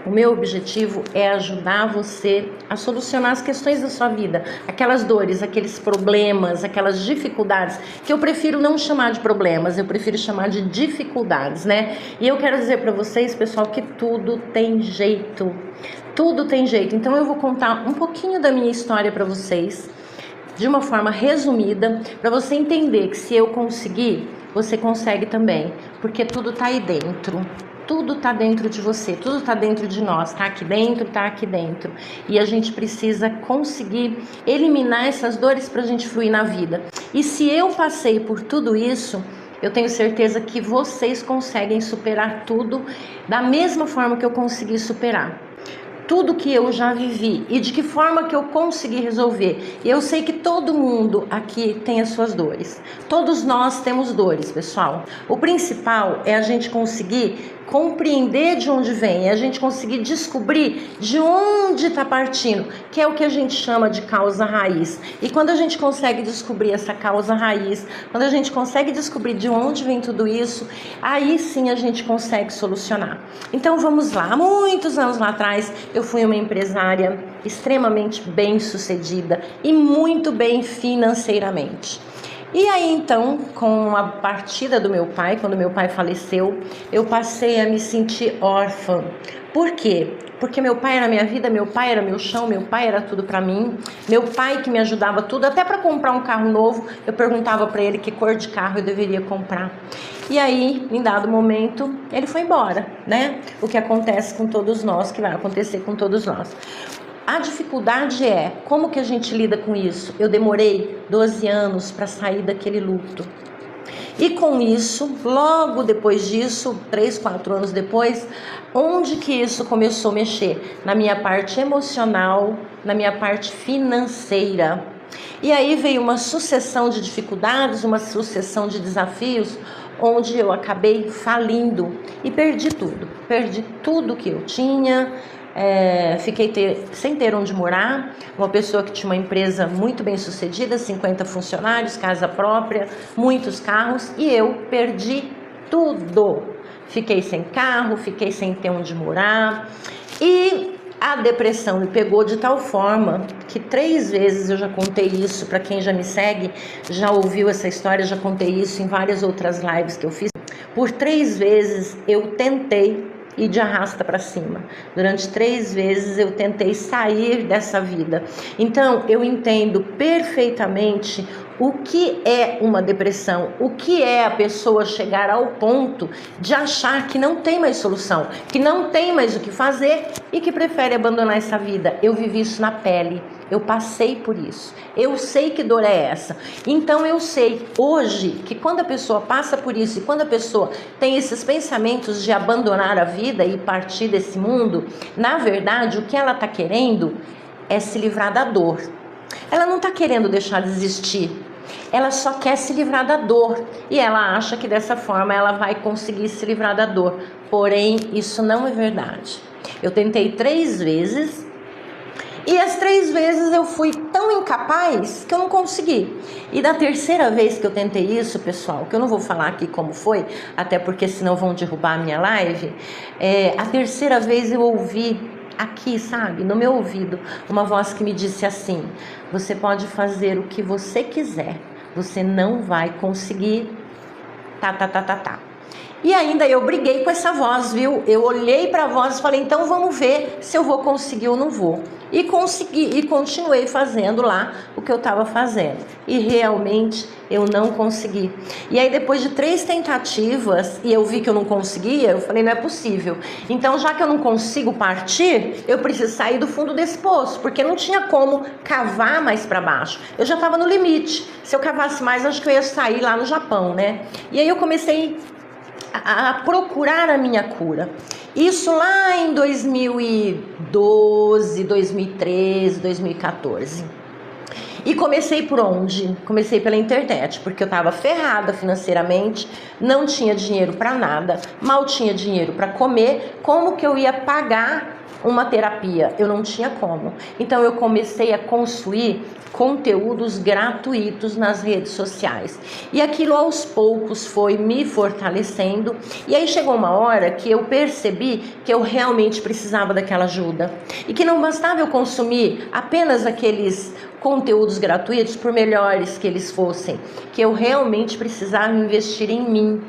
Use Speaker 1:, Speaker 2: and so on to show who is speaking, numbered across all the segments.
Speaker 1: O meu objetivo é ajudar você a solucionar as questões da sua vida, aquelas dores, aqueles problemas, aquelas dificuldades, que eu prefiro não chamar de problemas, eu prefiro chamar de dificuldades, né? E eu quero dizer para vocês, pessoal, que tudo tem jeito, tudo tem jeito. Então eu vou contar um pouquinho da minha história para vocês, de uma forma resumida, para você entender que se eu conseguir, você consegue também, porque tudo tá aí dentro. Tudo tá dentro de você, tudo tá dentro de nós, tá aqui dentro, tá aqui dentro. E a gente precisa conseguir eliminar essas dores pra gente fluir na vida. E se eu passei por tudo isso, eu tenho certeza que vocês conseguem superar tudo da mesma forma que eu consegui superar. Tudo que eu já vivi e de que forma que eu consegui resolver. E eu sei que todo mundo aqui tem as suas dores. Todos nós temos dores, pessoal. O principal é a gente conseguir compreender de onde vem, é a gente conseguir descobrir de onde está partindo, que é o que a gente chama de causa raiz. E quando a gente consegue descobrir essa causa raiz, quando a gente consegue descobrir de onde vem tudo isso, aí sim a gente consegue solucionar. Então vamos lá, há muitos anos lá atrás eu fui uma empresária extremamente bem sucedida e muito bem financeiramente. E aí então, com a partida do meu pai, quando meu pai faleceu, eu passei a me sentir órfã. Por quê? Porque meu pai era minha vida, meu pai era meu chão, meu pai era tudo pra mim. Meu pai que me ajudava tudo, até para comprar um carro novo, eu perguntava para ele que cor de carro eu deveria comprar. E aí, em dado momento, ele foi embora, né? O que acontece com todos nós, que vai acontecer com todos nós. A dificuldade é, como que a gente lida com isso? Eu demorei 12 anos para sair daquele luto. E com isso, logo depois disso, 3, 4 anos depois, onde que isso começou a mexer? Na minha parte emocional, na minha parte financeira. E aí veio uma sucessão de dificuldades, uma sucessão de desafios, onde eu acabei falindo e perdi tudo que eu tinha. Fiquei sem ter onde morar, uma pessoa que tinha uma empresa muito bem sucedida, 50 funcionários, casa própria, muitos carros, e eu perdi tudo. Fiquei sem carro, fiquei sem ter onde morar, e a depressão me pegou de tal forma que 3 vezes eu já contei isso, para quem já me segue, já ouviu essa história, já contei isso em várias outras lives que eu fiz. Por 3 vezes eu tentei e de arrasta para cima. Durante 3 vezes eu tentei sair dessa vida. Então eu entendo perfeitamente o que é uma depressão, o que é a pessoa chegar ao ponto de achar que não tem mais solução, que não tem mais o que fazer e que prefere abandonar essa vida. Eu vivi isso na pele. Eu passei por isso, eu sei que dor é essa. Então eu sei hoje que quando a pessoa passa por isso e quando a pessoa tem esses pensamentos de abandonar a vida e partir desse mundo, na verdade o que ela está querendo é se livrar da dor. Ela não está querendo deixar de existir, ela só quer se livrar da dor e ela acha que dessa forma ela vai conseguir se livrar da dor. Porém, isso não é verdade. Eu tentei 3 vezes. E as 3 vezes eu fui tão incapaz que eu não consegui. E da 3ª vez que eu tentei isso, pessoal, que eu não vou falar aqui como foi, até porque senão vão derrubar a minha live, a 3ª vez eu ouvi aqui, sabe, no meu ouvido, uma voz que me disse assim: você pode fazer o que você quiser, você não vai conseguir, tá. E ainda eu briguei com essa voz, viu? Eu olhei para a voz e falei, então vamos ver se eu vou conseguir ou não vou. E consegui, e continuei fazendo lá o que eu estava fazendo. E realmente eu não consegui. E aí depois de 3 tentativas, e eu vi que eu não conseguia, eu falei, não é possível. Então já que eu não consigo partir, eu preciso sair do fundo desse poço, porque não tinha como cavar mais para baixo. Eu já estava no limite. Se eu cavasse mais, acho que eu ia sair lá no Japão, né? E aí eu comecei a procurar a minha cura. Isso lá em 2012, 2013, 2014. E comecei por onde? Comecei pela internet, porque eu estava ferrada financeiramente, não tinha dinheiro para nada, mal tinha dinheiro para comer. Como que eu ia pagar uma terapia? Eu não tinha como. Então eu comecei a construir conteúdos gratuitos nas redes sociais. E aquilo aos poucos foi me fortalecendo. E aí chegou uma hora que eu percebi que eu realmente precisava daquela ajuda. E que não bastava eu consumir apenas aqueles conteúdos gratuitos, por melhores que eles fossem, que eu realmente precisava investir em mim.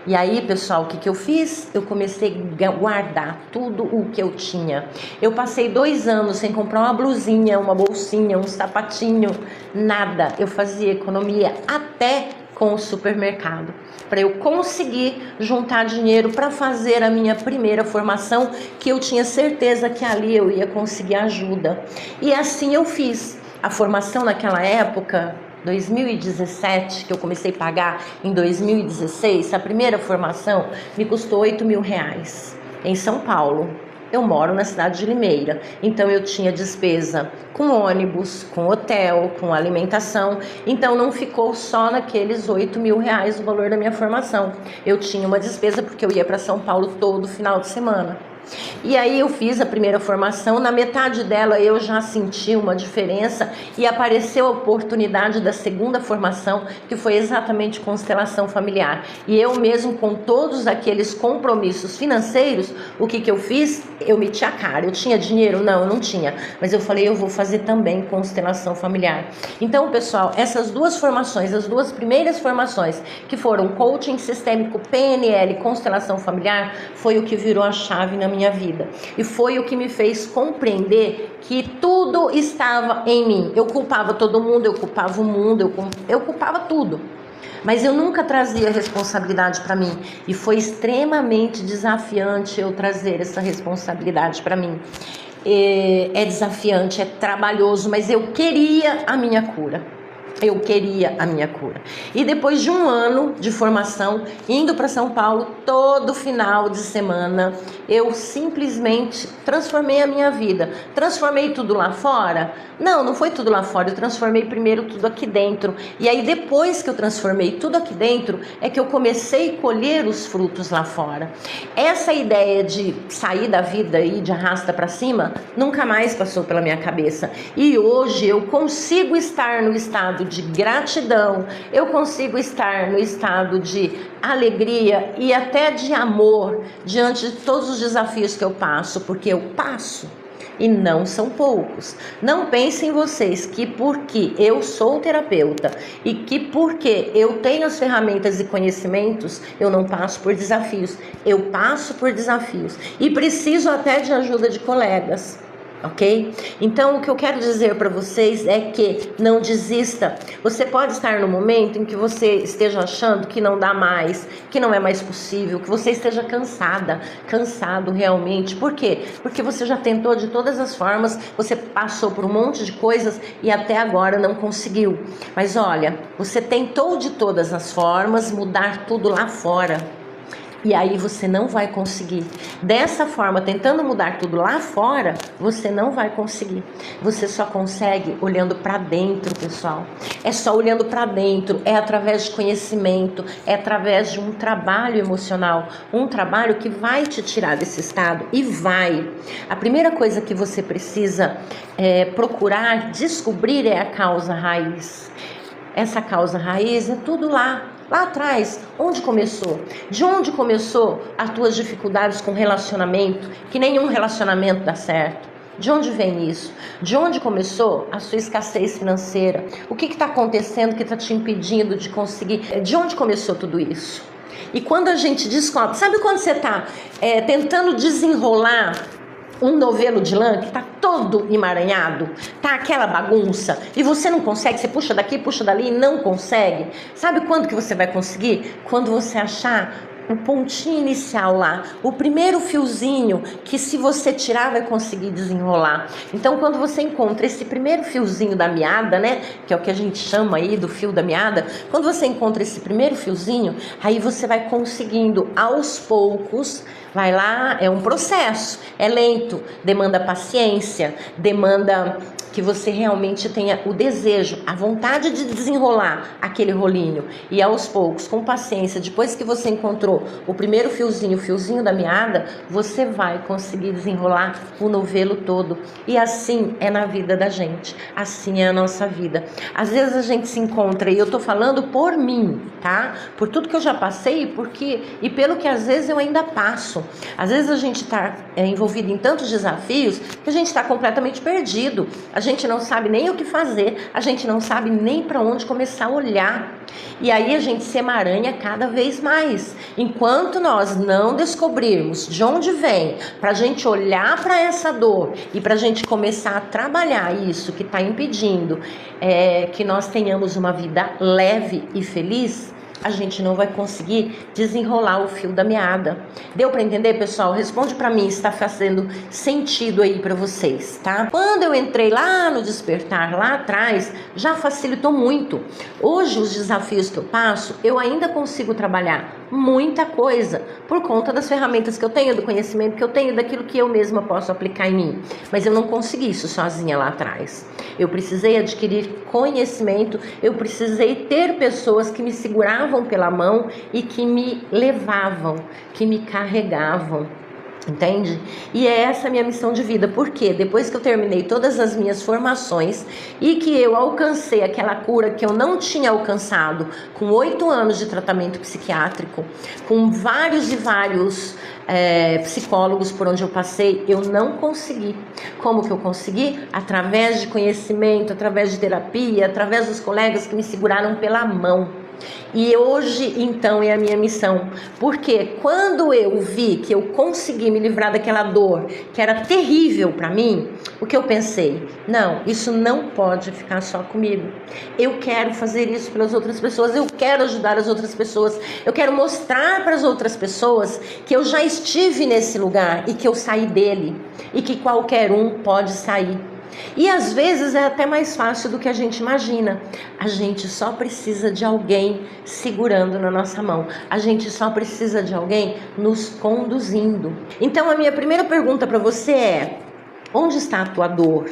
Speaker 1: E aí, pessoal, o que eu fiz? Eu comecei a guardar tudo o que eu tinha. Eu passei 2 anos sem comprar uma blusinha, uma bolsinha, um sapatinho, nada. Eu fazia economia até com o supermercado, para eu conseguir juntar dinheiro para fazer a minha primeira formação, que eu tinha certeza que ali eu ia conseguir ajuda. E assim eu fiz. A formação naquela época, 2017, que eu comecei a pagar em 2016, a primeira formação me custou R$8.000 em São Paulo. Eu moro na cidade de Limeira, então eu tinha despesa com ônibus, com hotel, com alimentação, então não ficou só naqueles R$8.000 o valor da minha formação. Eu tinha uma despesa porque eu ia para São Paulo todo final de semana. E aí eu fiz a primeira formação, na metade dela eu já senti uma diferença e apareceu a oportunidade da segunda formação, que foi exatamente constelação familiar. E eu mesmo, com todos aqueles compromissos financeiros, o que eu fiz? Eu meti a cara. Eu tinha dinheiro? Não, eu não tinha. Mas eu falei, eu vou fazer também constelação familiar. Então, pessoal, essas duas formações, as duas primeiras formações, que foram coaching sistêmico, PNL, constelação familiar, foi o que virou a chave na minha vida. E foi o que me fez compreender que tudo estava em mim. Eu culpava todo mundo, eu culpava o mundo, eu culpava tudo. Mas eu nunca trazia responsabilidade para mim. E foi extremamente desafiante eu trazer essa responsabilidade para mim. É desafiante, é trabalhoso, mas eu queria a minha cura. Eu queria a minha cura. E depois de 1 ano de formação, indo para São Paulo todo final de semana, eu simplesmente transformei a minha vida. Transformei tudo lá fora? Não, não foi tudo lá fora. Eu transformei primeiro tudo aqui dentro. E aí depois que eu transformei tudo aqui dentro, é que eu comecei a colher os frutos lá fora. Essa ideia de sair da vida e de arrasta para cima, nunca mais passou pela minha cabeça. E hoje eu consigo estar no estado de gratidão, eu consigo estar no estado de alegria e até de amor diante de todos os desafios que eu passo, porque eu passo e não são poucos. Não pensem vocês que porque eu sou terapeuta e que porque eu tenho as ferramentas e conhecimentos, eu não passo por desafios. Eu passo por desafios e preciso até de ajuda de colegas. Ok? Então o que eu quero dizer para vocês é que não desista. Você pode estar no momento em que você esteja achando que não dá mais, que não é mais possível, que você esteja cansado realmente. Por quê? Porque você já tentou de todas as formas, você passou por um monte de coisas e até agora não conseguiu. Mas olha, você tentou de todas as formas mudar tudo lá fora. E aí você não vai conseguir. Dessa forma, tentando mudar tudo lá fora, você não vai conseguir. Você só consegue olhando para dentro, pessoal. É só olhando para dentro, é através de conhecimento, é através de um trabalho emocional, um trabalho que vai te tirar desse estado e vai. A primeira coisa que você precisa procurar descobrir é a causa raiz. Essa causa raiz é tudo lá atrás, onde começou? De onde começou as tuas dificuldades com relacionamento? Que nenhum relacionamento dá certo. De onde vem isso? De onde começou a sua escassez financeira? O que está acontecendo que está te impedindo de conseguir? De onde começou tudo isso? E quando a gente descobre, sabe quando você está tentando desenrolar um novelo de lã que tá todo emaranhado, tá aquela bagunça e você não consegue, você puxa daqui, puxa dali e não consegue. Sabe quando que você vai conseguir? Quando você achar o pontinho inicial lá, o primeiro fiozinho que se você tirar vai conseguir desenrolar. Então quando você encontra esse primeiro fiozinho da meada, né, que é o que a gente chama aí do fio da meada, quando você encontra esse primeiro fiozinho, aí você vai conseguindo aos poucos, vai lá, é um processo, é lento, demanda paciência, demanda que você realmente tenha o desejo, a vontade de desenrolar aquele rolinho e aos poucos, com paciência, depois que você encontrou o primeiro fiozinho, o fiozinho da meada, você vai conseguir desenrolar o novelo todo. E assim é na vida da gente, assim é a nossa vida. Às vezes a gente se encontra, e eu tô falando por mim, tá? Por tudo que eu já passei e pelo que às vezes eu ainda passo. Às vezes a gente tá envolvido em tantos desafios que a gente está completamente perdido. A gente não sabe nem o que fazer, a gente não sabe nem para onde começar a olhar. E aí a gente se emaranha cada vez mais. Enquanto nós não descobrirmos de onde vem, para a gente olhar para essa dor e para a gente começar a trabalhar isso que está impedindo que nós tenhamos uma vida leve e feliz, a gente não vai conseguir desenrolar o fio da meada. Deu para entender, pessoal? Responde para mim se está fazendo sentido aí para vocês, tá? Quando eu entrei lá no Despertar, lá atrás, já facilitou muito. Hoje, os desafios que eu passo, eu ainda consigo trabalhar muita coisa por conta das ferramentas que eu tenho, do conhecimento que eu tenho, daquilo que eu mesma posso aplicar em mim. Mas eu não consegui isso sozinha lá atrás. Eu precisei adquirir conhecimento, eu precisei ter pessoas que me seguravam pela mão e que me levavam, que me carregavam. Entende? E é essa a minha missão de vida. Porque depois que eu terminei todas as minhas formações e que eu alcancei aquela cura que eu não tinha alcançado com 8 anos de tratamento psiquiátrico, com vários psicólogos por onde eu passei, eu não consegui. Como que eu consegui? Através de conhecimento, através de terapia, através dos colegas que me seguraram pela mão. E hoje, então, é a minha missão, porque quando eu vi que eu consegui me livrar daquela dor que era terrível para mim, o que eu pensei? Não, isso não pode ficar só comigo. Eu quero fazer isso pelas outras pessoas, eu quero ajudar as outras pessoas, eu quero mostrar para as outras pessoas que eu já estive nesse lugar e que eu saí dele e que qualquer um pode sair. E às vezes é até mais fácil do que a gente imagina. A gente só precisa de alguém segurando na nossa mão. A gente só precisa de alguém nos conduzindo. Então a minha primeira pergunta para você é: onde está a tua dor?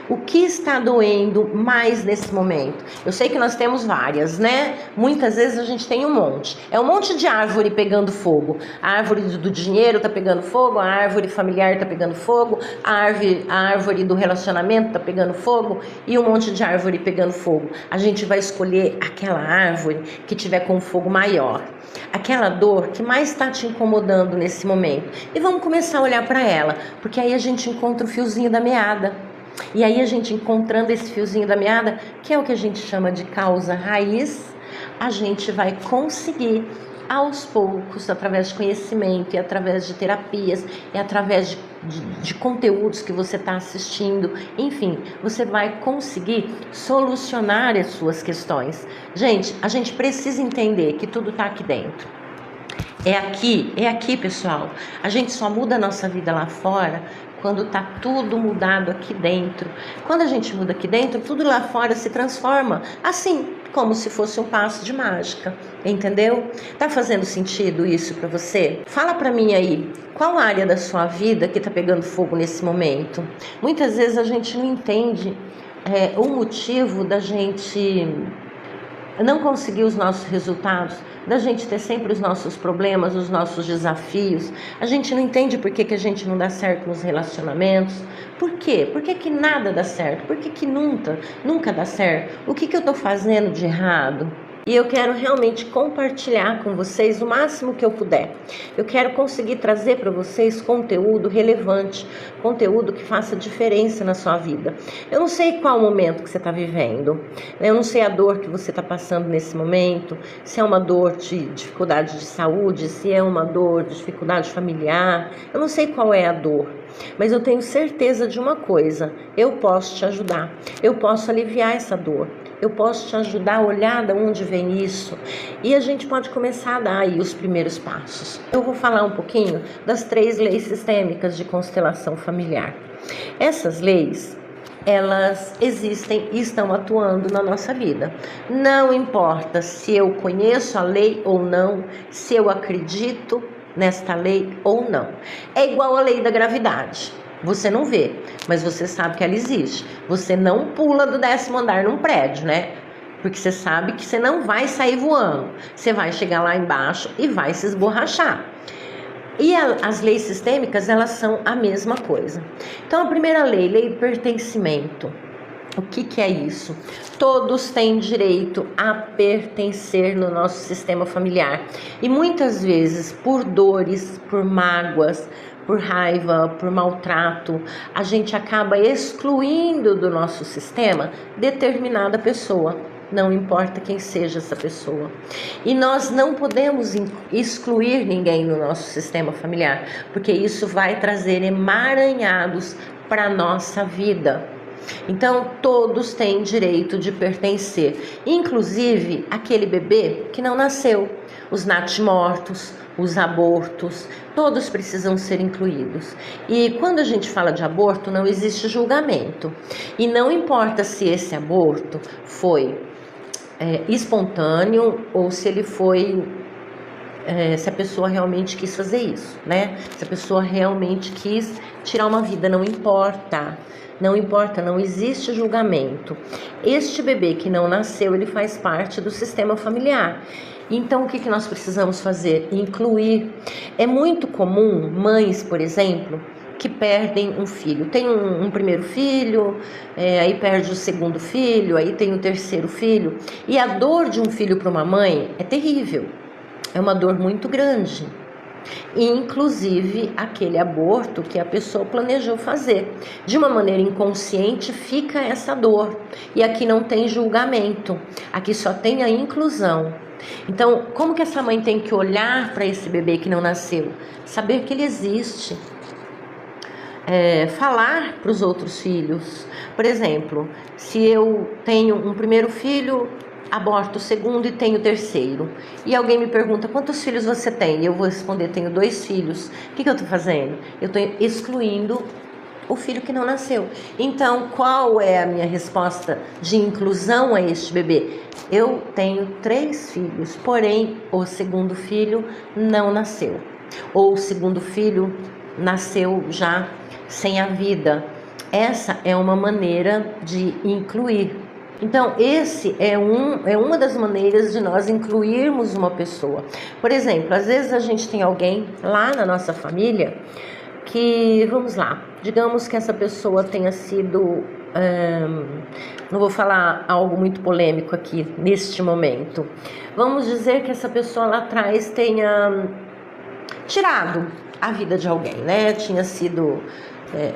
Speaker 1: O que está doendo mais nesse momento? Eu sei que nós temos várias, né? Muitas vezes a gente tem um monte. É um monte de árvore pegando fogo. A árvore do dinheiro está pegando fogo, a árvore familiar está pegando fogo, a árvore do relacionamento está pegando fogo e um monte de árvore pegando fogo. A gente vai escolher aquela árvore que tiver com fogo maior. Aquela dor que mais está te incomodando nesse momento. E vamos começar a olhar para ela, porque aí a gente encontra o fiozinho da meada. E aí a gente encontrando esse fiozinho da meada, que é o que a gente chama de causa raiz, a gente vai conseguir aos poucos, através de conhecimento e através de terapias e através de conteúdos que você está assistindo, enfim, você vai conseguir solucionar as suas questões. Gente, a gente precisa entender que tudo está aqui dentro. É aqui, pessoal. A gente só muda a nossa vida lá fora quando tá tudo mudado aqui dentro. Quando a gente muda aqui dentro, tudo lá fora se transforma, assim, como se fosse um passo de mágica, entendeu? Tá fazendo sentido isso pra você? Fala pra mim aí, qual área da sua vida que tá pegando fogo nesse momento? Muitas vezes a gente não entende o motivo da gente não conseguir os nossos resultados, da gente ter sempre os nossos problemas, os nossos desafios. A gente não entende por que a gente não dá certo nos relacionamentos. Por quê? Por que nada dá certo? Por que nunca dá certo? O que eu estou fazendo de errado? E eu quero realmente compartilhar com vocês o máximo que eu puder. Eu quero conseguir trazer para vocês conteúdo relevante, conteúdo que faça diferença na sua vida. Eu não sei qual momento que você está vivendo, eu não sei a dor que você está passando nesse momento, se é uma dor de dificuldade de saúde, se é uma dor de dificuldade familiar, eu não sei qual é a dor. Mas eu tenho certeza de uma coisa: eu posso te ajudar, eu posso aliviar essa dor, eu posso te ajudar a olhar de onde vem isso, e a gente pode começar a dar aí os primeiros passos. Eu vou falar um pouquinho das 3 leis sistêmicas de constelação familiar. Essas leis, elas existem e estão atuando na nossa vida. Não importa se eu conheço a lei ou não, se eu acredito nesta lei ou não. É igual a lei da gravidade. Você não vê, mas você sabe que ela existe. Você não pula do 10º andar num prédio, né? Porque você sabe que você não vai sair voando. Você vai chegar lá embaixo e vai se esborrachar. E as leis sistêmicas, elas são a mesma coisa. Então, a primeira lei do pertencimento. O que é isso? Todos têm direito a pertencer no nosso sistema familiar. E muitas vezes, por dores, por mágoas, por raiva, por maltrato, a gente acaba excluindo do nosso sistema determinada pessoa. Não importa quem seja essa pessoa. E nós não podemos excluir ninguém no nosso sistema familiar, porque isso vai trazer emaranhados para a nossa vida. Então, todos têm direito de pertencer, inclusive aquele bebê que não nasceu, os natimortos, os abortos, todos precisam ser incluídos. E quando a gente fala de aborto, não existe julgamento. E não importa se esse aborto foi espontâneo ou se ele foi... se a pessoa realmente quis fazer isso, né? Se a pessoa realmente quis tirar uma vida, não importa. Não importa, não existe julgamento. Este bebê que não nasceu, ele faz parte do sistema familiar. Então, o que nós precisamos fazer? Incluir. É muito comum mães, por exemplo, que perdem um filho. Tem um primeiro filho, aí perde o segundo filho, aí tem o terceiro filho. E a dor de um filho para uma mãe é terrível. É uma dor muito grande. Inclusive aquele aborto que a pessoa planejou fazer. De uma maneira inconsciente fica essa dor. E aqui não tem julgamento, aqui só tem a inclusão. Então, como que essa mãe tem que olhar para esse bebê que não nasceu? Saber que ele existe. Falar para os outros filhos. Por exemplo, se eu tenho um primeiro filho, aborto o segundo e tenho o terceiro. E alguém me pergunta, quantos filhos você tem? E eu vou responder, tenho 2 filhos. O que eu estou fazendo? Eu estou excluindo o filho que não nasceu. Então, qual é a minha resposta de inclusão a este bebê? Eu tenho 3 filhos, porém, o segundo filho não nasceu. Ou o segundo filho nasceu já sem a vida. Essa é uma maneira de incluir. Então, esse é uma das maneiras de nós incluirmos uma pessoa. Por exemplo, às vezes a gente tem alguém lá na nossa família que, vamos lá, digamos que essa pessoa tenha sido, não vou falar algo muito polêmico aqui neste momento. Vamos dizer que essa pessoa lá atrás tenha tirado a vida de alguém, né? Tinha sido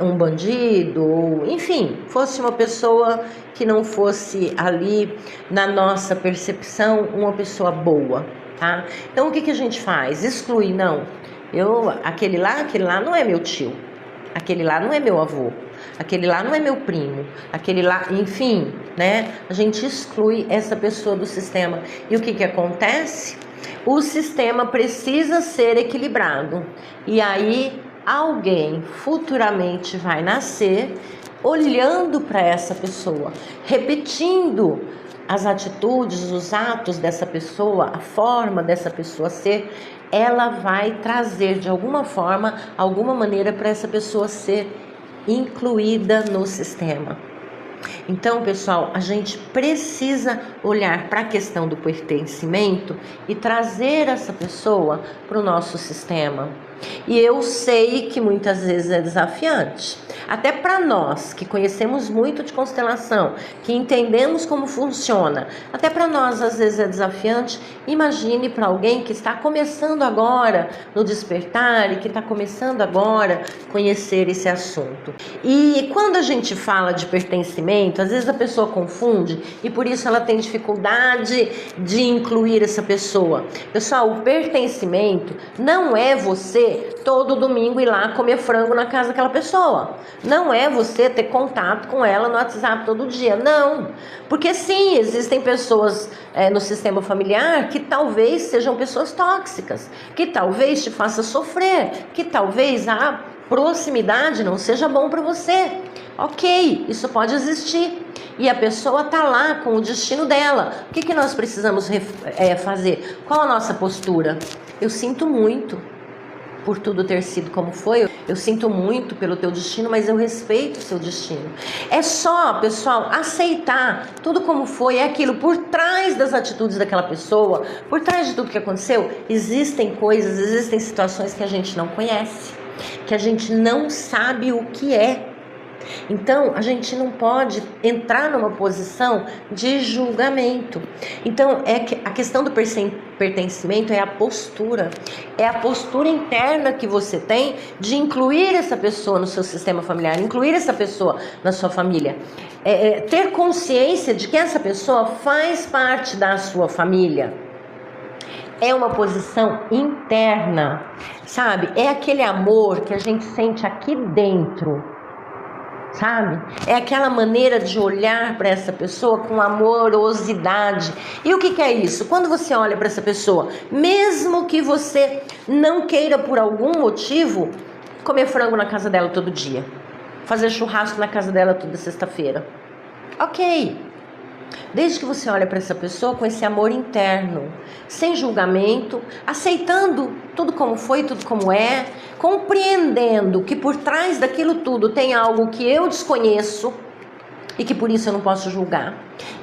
Speaker 1: um bandido, ou enfim, fosse uma pessoa que não fosse ali, na nossa percepção, uma pessoa boa, tá? Então, o que a gente faz? Exclui, não. Aquele lá não é meu tio, aquele lá não é meu avô, aquele lá não é meu primo, aquele lá, enfim, né? A gente exclui essa pessoa do sistema. E o que acontece? O sistema precisa ser equilibrado. E aí alguém futuramente vai nascer olhando para essa pessoa, repetindo as atitudes, os atos dessa pessoa, a forma dessa pessoa ser. Ela vai trazer de alguma forma, alguma maneira para essa pessoa ser incluída no sistema. Então, pessoal, a gente precisa olhar para a questão do pertencimento e trazer essa pessoa para o nosso sistema. E eu sei que muitas vezes é desafiante, até para nós que conhecemos muito de constelação, que entendemos como funciona, até para nós às vezes é desafiante. Imagine para alguém que está começando agora no despertar e que está começando agora a conhecer esse assunto. E quando a gente fala de pertencimento, às vezes a pessoa confunde e por isso ela tem dificuldade de incluir essa pessoa. Pessoal, o pertencimento não é você todo domingo ir lá comer frango na casa daquela pessoa. Não é você ter contato com ela no WhatsApp todo dia. Não. Porque sim, existem pessoas no sistema familiar que talvez sejam pessoas tóxicas, que talvez te façam sofrer, que talvez a proximidade não seja bom para você. Ok, isso pode existir. E a pessoa está lá com o destino dela. O que nós precisamos fazer? Qual a nossa postura? Eu sinto muito. por tudo ter sido como foi. Eu sinto muito pelo teu destino, mas eu respeito o seu destino. É só, pessoal, aceitar tudo como foi, é aquilo. Por trás das atitudes daquela pessoa, por trás de tudo que aconteceu, existem coisas, existem situações que a gente não conhece, que a gente não sabe o que é. Então, a gente não pode entrar numa posição de julgamento. Então, a questão do pertencimento é a postura interna que você tem de incluir essa pessoa no seu sistema familiar, incluir essa pessoa na sua família. Ter consciência de que essa pessoa faz parte da sua família. É uma posição interna, sabe? É aquele amor que a gente sente aqui dentro, sabe? É aquela maneira de olhar para essa pessoa com amorosidade. E o que é isso? Quando você olha para essa pessoa, mesmo que você não queira por algum motivo comer frango na casa dela todo dia, fazer churrasco na casa dela toda sexta-feira, ok. Desde que você olha para essa pessoa com esse amor interno, sem julgamento, aceitando tudo como foi, tudo como é, compreendendo que por trás daquilo tudo tem algo que eu desconheço e que por isso eu não posso julgar.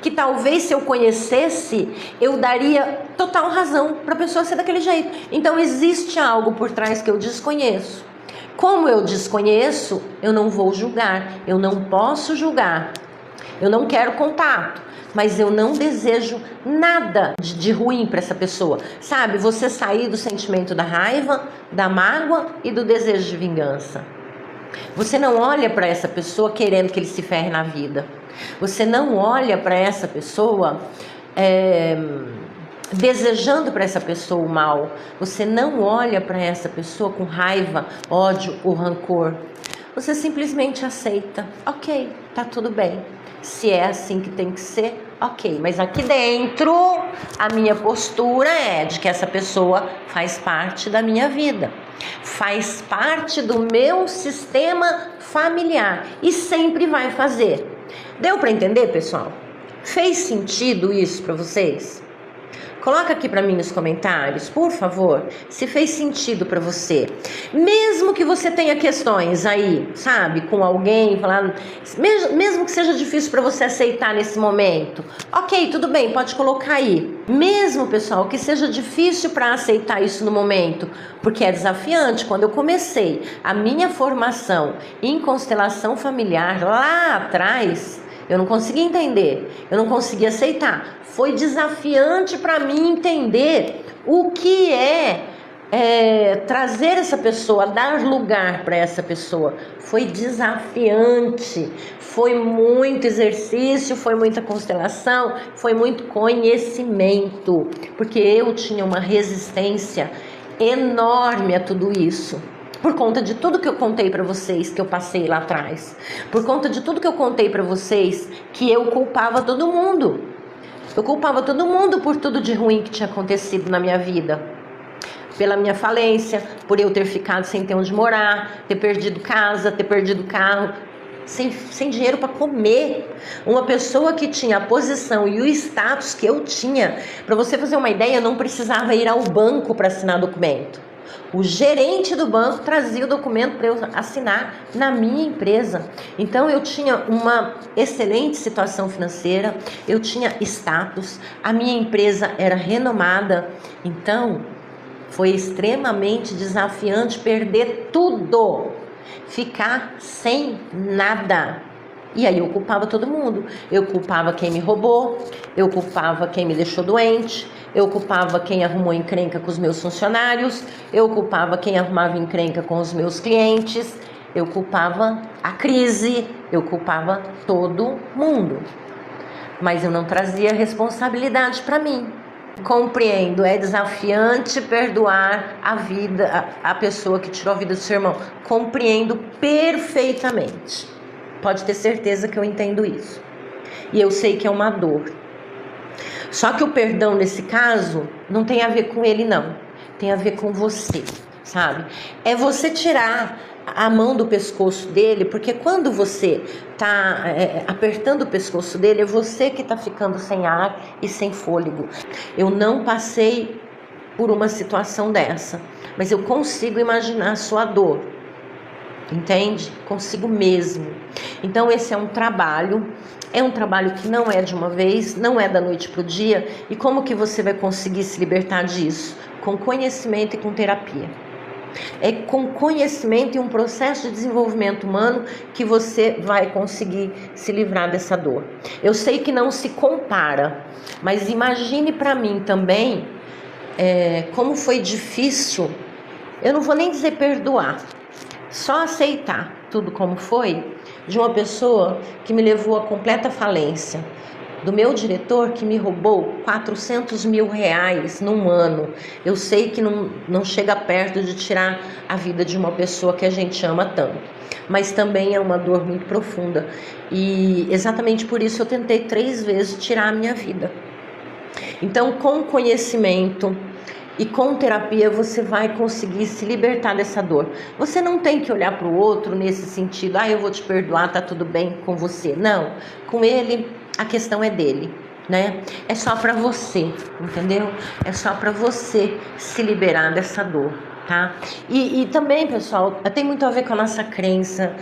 Speaker 1: Que talvez se eu conhecesse, eu daria total razão para a pessoa ser daquele jeito. Então existe algo por trás que eu desconheço. Como eu desconheço, eu não vou julgar, eu não posso julgar. Eu não quero contato, mas eu não desejo nada de ruim para essa pessoa. Sabe, você sair do sentimento da raiva, da mágoa e do desejo de vingança. Você não olha para essa pessoa querendo que ele se ferre na vida. Você não olha para essa pessoa desejando para essa pessoa o mal. Você não olha para essa pessoa com raiva, ódio ou rancor. Você simplesmente aceita. Ok, tá tudo bem. Se é assim que tem que ser, ok. Mas aqui dentro, a minha postura é de que essa pessoa faz parte da minha vida. Faz parte do meu sistema familiar. E sempre vai fazer. Deu para entender, pessoal? Fez sentido isso para vocês? Coloca aqui para mim nos comentários, por favor, se fez sentido para você. Mesmo que você tenha questões aí, sabe, com alguém, falando, mesmo que seja difícil para você aceitar nesse momento, ok, tudo bem, pode colocar aí. Mesmo, pessoal, que seja difícil para aceitar isso no momento, porque é desafiante. Quando eu comecei a minha formação em constelação familiar lá atrás, eu não conseguia entender, eu não conseguia aceitar. Foi desafiante para mim entender o que é trazer essa pessoa, dar lugar para essa pessoa. Foi desafiante, foi muito exercício, foi muita constelação, foi muito conhecimento, porque eu tinha uma resistência enorme a tudo isso. Por conta de tudo que eu contei para vocês que eu passei lá atrás. Por conta de tudo que eu contei para vocês que eu culpava todo mundo. Eu culpava todo mundo por tudo de ruim que tinha acontecido na minha vida. Pela minha falência, por eu ter ficado sem ter onde morar, ter perdido casa, ter perdido carro, sem dinheiro para comer. Uma pessoa que tinha a posição e o status que eu tinha, para você fazer uma ideia, eu não precisava ir ao banco para assinar documento. O gerente do banco trazia o documento para eu assinar na minha empresa. Então eu tinha uma excelente situação financeira, eu tinha status, a minha empresa era renomada. Então foi extremamente desafiante perder tudo, ficar sem nada. E aí eu culpava todo mundo. Eu culpava quem me roubou, eu culpava quem me deixou doente, eu culpava quem arrumou encrenca com os meus funcionários, eu culpava quem arrumava encrenca com os meus clientes, eu culpava a crise, eu culpava todo mundo. Mas eu não trazia responsabilidade para mim. Compreendo, é desafiante perdoar a pessoa que tirou a vida do seu irmão. Compreendo perfeitamente. Pode ter certeza que eu entendo isso. E eu sei que é uma dor. Só que o perdão nesse caso não tem a ver com ele, não. Tem a ver com você, sabe? É você tirar a mão do pescoço dele, porque quando você tá apertando o pescoço dele, é você que tá ficando sem ar e sem fôlego. Eu não passei por uma situação dessa, mas eu consigo imaginar a sua dor, entende? Consigo mesmo. Então esse é um trabalho que não é de uma vez, não é da noite para o dia. E como que você vai conseguir se libertar disso? Com conhecimento e com terapia. É com conhecimento e um processo de desenvolvimento humano que você vai conseguir se livrar dessa dor. Eu sei que não se compara, mas imagine para mim também como foi difícil, eu não vou nem dizer perdoar, só aceitar tudo como foi, de uma pessoa que me levou à completa falência, do meu diretor que me roubou 400 mil reais num ano. Eu sei que não chega perto de tirar a vida de uma pessoa que a gente ama tanto, mas também é uma dor muito profunda, e exatamente por isso eu tentei 3 vezes tirar a minha vida. Então, com conhecimento e com terapia você vai conseguir se libertar dessa dor. Você não tem que olhar para o outro nesse sentido, eu vou te perdoar, tá tudo bem com você. Não, com ele a questão é dele, né? É só para você, entendeu? É só para você se liberar dessa dor, tá? E também, pessoal, tem muito a ver com a nossa crença.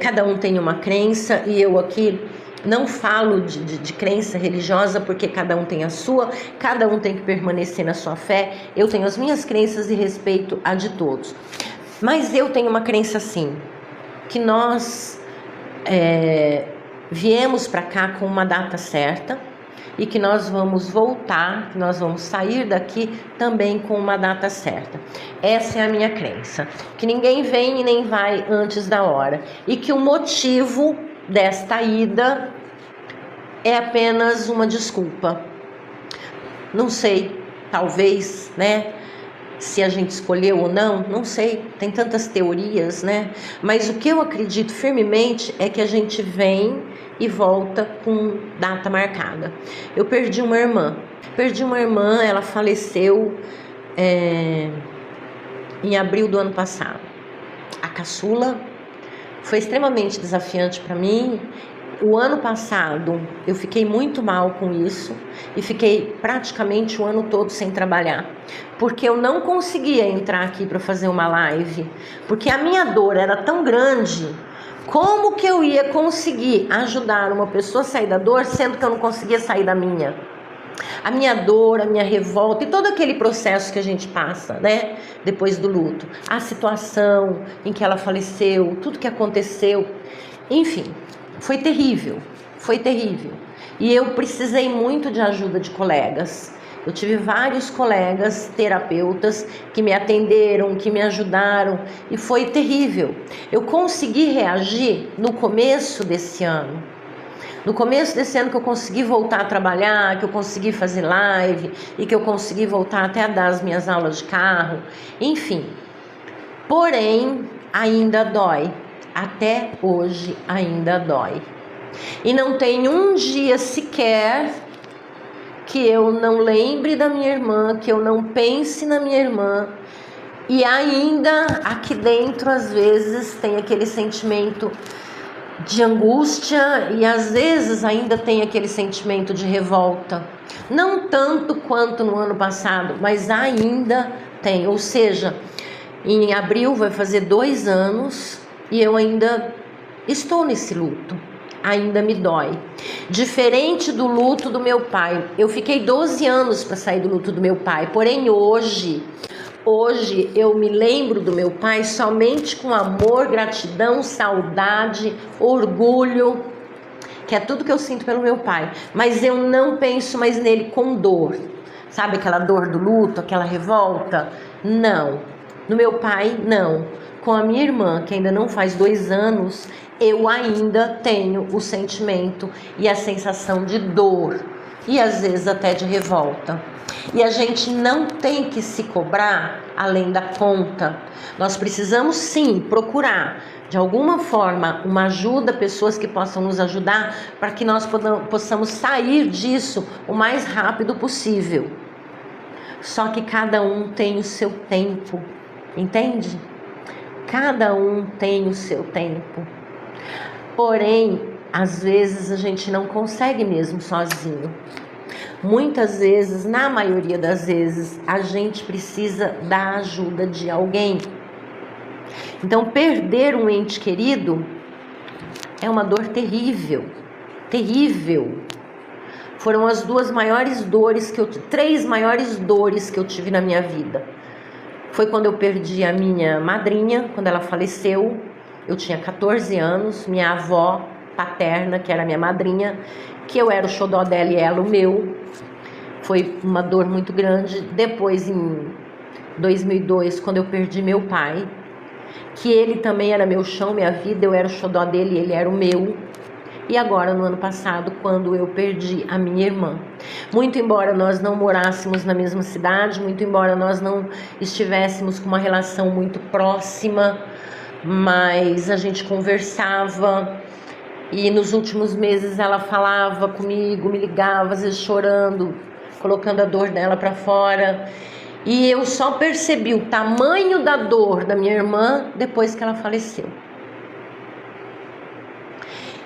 Speaker 1: Cada um tem uma crença, e eu aqui não falo de crença religiosa, porque cada um tem a sua, cada um tem que permanecer na sua fé. Eu tenho as minhas crenças e respeito a de todos. Mas eu tenho uma crença assim, que nós viemos para cá com uma data certa, e que nós vamos voltar, que nós vamos sair daqui também com uma data certa. Essa é a minha crença, que ninguém vem e nem vai antes da hora, e que o motivo desta ida é apenas uma desculpa. Não sei, talvez, né? Se a gente escolheu ou não sei, tem tantas teorias, né? Mas o que eu acredito firmemente é que a gente vem e volta com data marcada. Eu perdi uma irmã, ela faleceu em abril do ano passado. A caçula foi extremamente desafiante para mim. O ano passado eu fiquei muito mal com isso e fiquei praticamente o ano todo sem trabalhar, porque eu não conseguia entrar aqui para fazer uma live, porque a minha dor era tão grande. Como que eu ia conseguir ajudar uma pessoa a sair da dor, sendo que eu não conseguia sair da minha? A minha dor, a minha revolta e todo aquele processo que a gente passa, né? Depois do luto, a situação em que ela faleceu, tudo que aconteceu, enfim, foi terrível, foi terrível. E eu precisei muito de ajuda de colegas. Eu tive vários colegas terapeutas que me atenderam, que me ajudaram, e foi terrível. Eu consegui reagir no começo desse ano. No começo desse ano que eu consegui voltar a trabalhar, que eu consegui fazer live e que eu consegui voltar até a dar as minhas aulas de carro, enfim. Porém, ainda dói. Até hoje ainda dói. E não tem um dia sequer que eu não lembre da minha irmã, que eu não pense na minha irmã. E ainda aqui dentro, às vezes, tem aquele sentimento de angústia e às vezes ainda tem aquele sentimento de revolta. Não tanto quanto no ano passado, mas ainda tem. Ou seja, em abril vai fazer 2 anos e eu ainda estou nesse luto. Ainda me dói. Diferente do luto do meu pai. Eu fiquei 12 anos para sair do luto do meu pai. Porém, hoje eu me lembro do meu pai somente com amor, gratidão, saudade, orgulho, que é tudo que eu sinto pelo meu pai. Mas eu não penso mais nele com dor. Sabe aquela dor do luto, aquela revolta? Não. No meu pai, não. Com a minha irmã, que ainda não faz 2 anos, eu ainda tenho o sentimento e a sensação de dor e às vezes até de revolta. E a gente não tem que se cobrar além da conta. Nós precisamos sim procurar de alguma forma uma ajuda, pessoas que possam nos ajudar para que nós possamos sair disso o mais rápido possível. Só que cada um tem o seu tempo, entende? Cada um tem o seu tempo. Porém, às vezes a gente não consegue mesmo sozinho. Muitas vezes, na maioria das vezes, a gente precisa da ajuda de alguém. Então, perder um ente querido é uma dor terrível, terrível. Foram as três maiores dores que eu tive na minha vida. Foi quando eu perdi a minha madrinha, quando ela faleceu. Eu tinha 14 anos, minha avó paterna, que era minha madrinha, que eu era o xodó dela e ela o meu. Foi uma dor muito grande. Depois, em 2002, quando eu perdi meu pai, que ele também era meu chão, minha vida, eu era o xodó dele, ele era o meu. E agora, no ano passado, quando eu perdi a minha irmã. Muito embora nós não morássemos na mesma cidade, muito embora nós não estivéssemos com uma relação muito próxima, mas a gente conversava. E nos últimos meses ela falava comigo, me ligava, às vezes chorando, colocando a dor dela para fora. E eu só percebi o tamanho da dor da minha irmã depois que ela faleceu.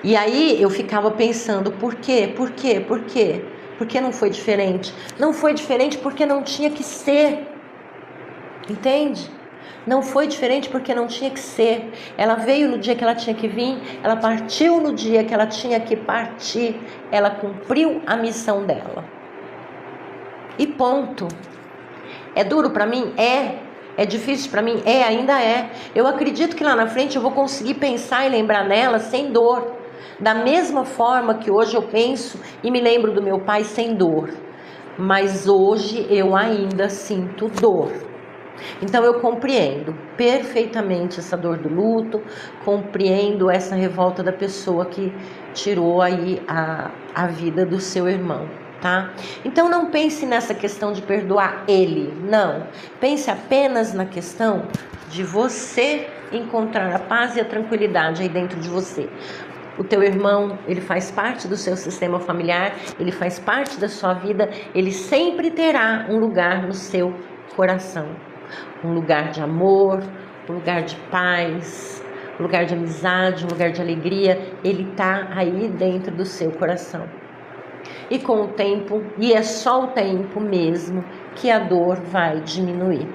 Speaker 1: E aí eu ficava pensando, por quê? Por quê? Por quê? Por que não foi diferente? Não foi diferente porque não tinha que ser. Entende? Não foi diferente porque não tinha que ser. Ela veio no dia que ela tinha que vir, ela partiu no dia que ela tinha que partir. Ela cumpriu a missão dela. E ponto. É duro pra mim? É difícil pra mim? Ainda é. Eu acredito que lá na frente eu vou conseguir pensar e lembrar nela sem dor. Da mesma forma que hoje eu penso e me lembro do meu pai sem dor. Mas hoje eu ainda sinto dor. Então eu compreendo perfeitamente essa dor do luto, compreendo essa revolta da pessoa que tirou aí a vida do seu irmão, tá? Então não pense nessa questão de perdoar ele, não. Pense apenas na questão de você encontrar a paz e a tranquilidade aí dentro de você. O teu irmão, ele faz parte do seu sistema familiar, ele faz parte da sua vida, ele sempre terá um lugar no seu coração. Um lugar de amor, um lugar de paz, um lugar de amizade, um lugar de alegria, ele está aí dentro do seu coração. E com o tempo, e é só o tempo mesmo, que a dor vai diminuir.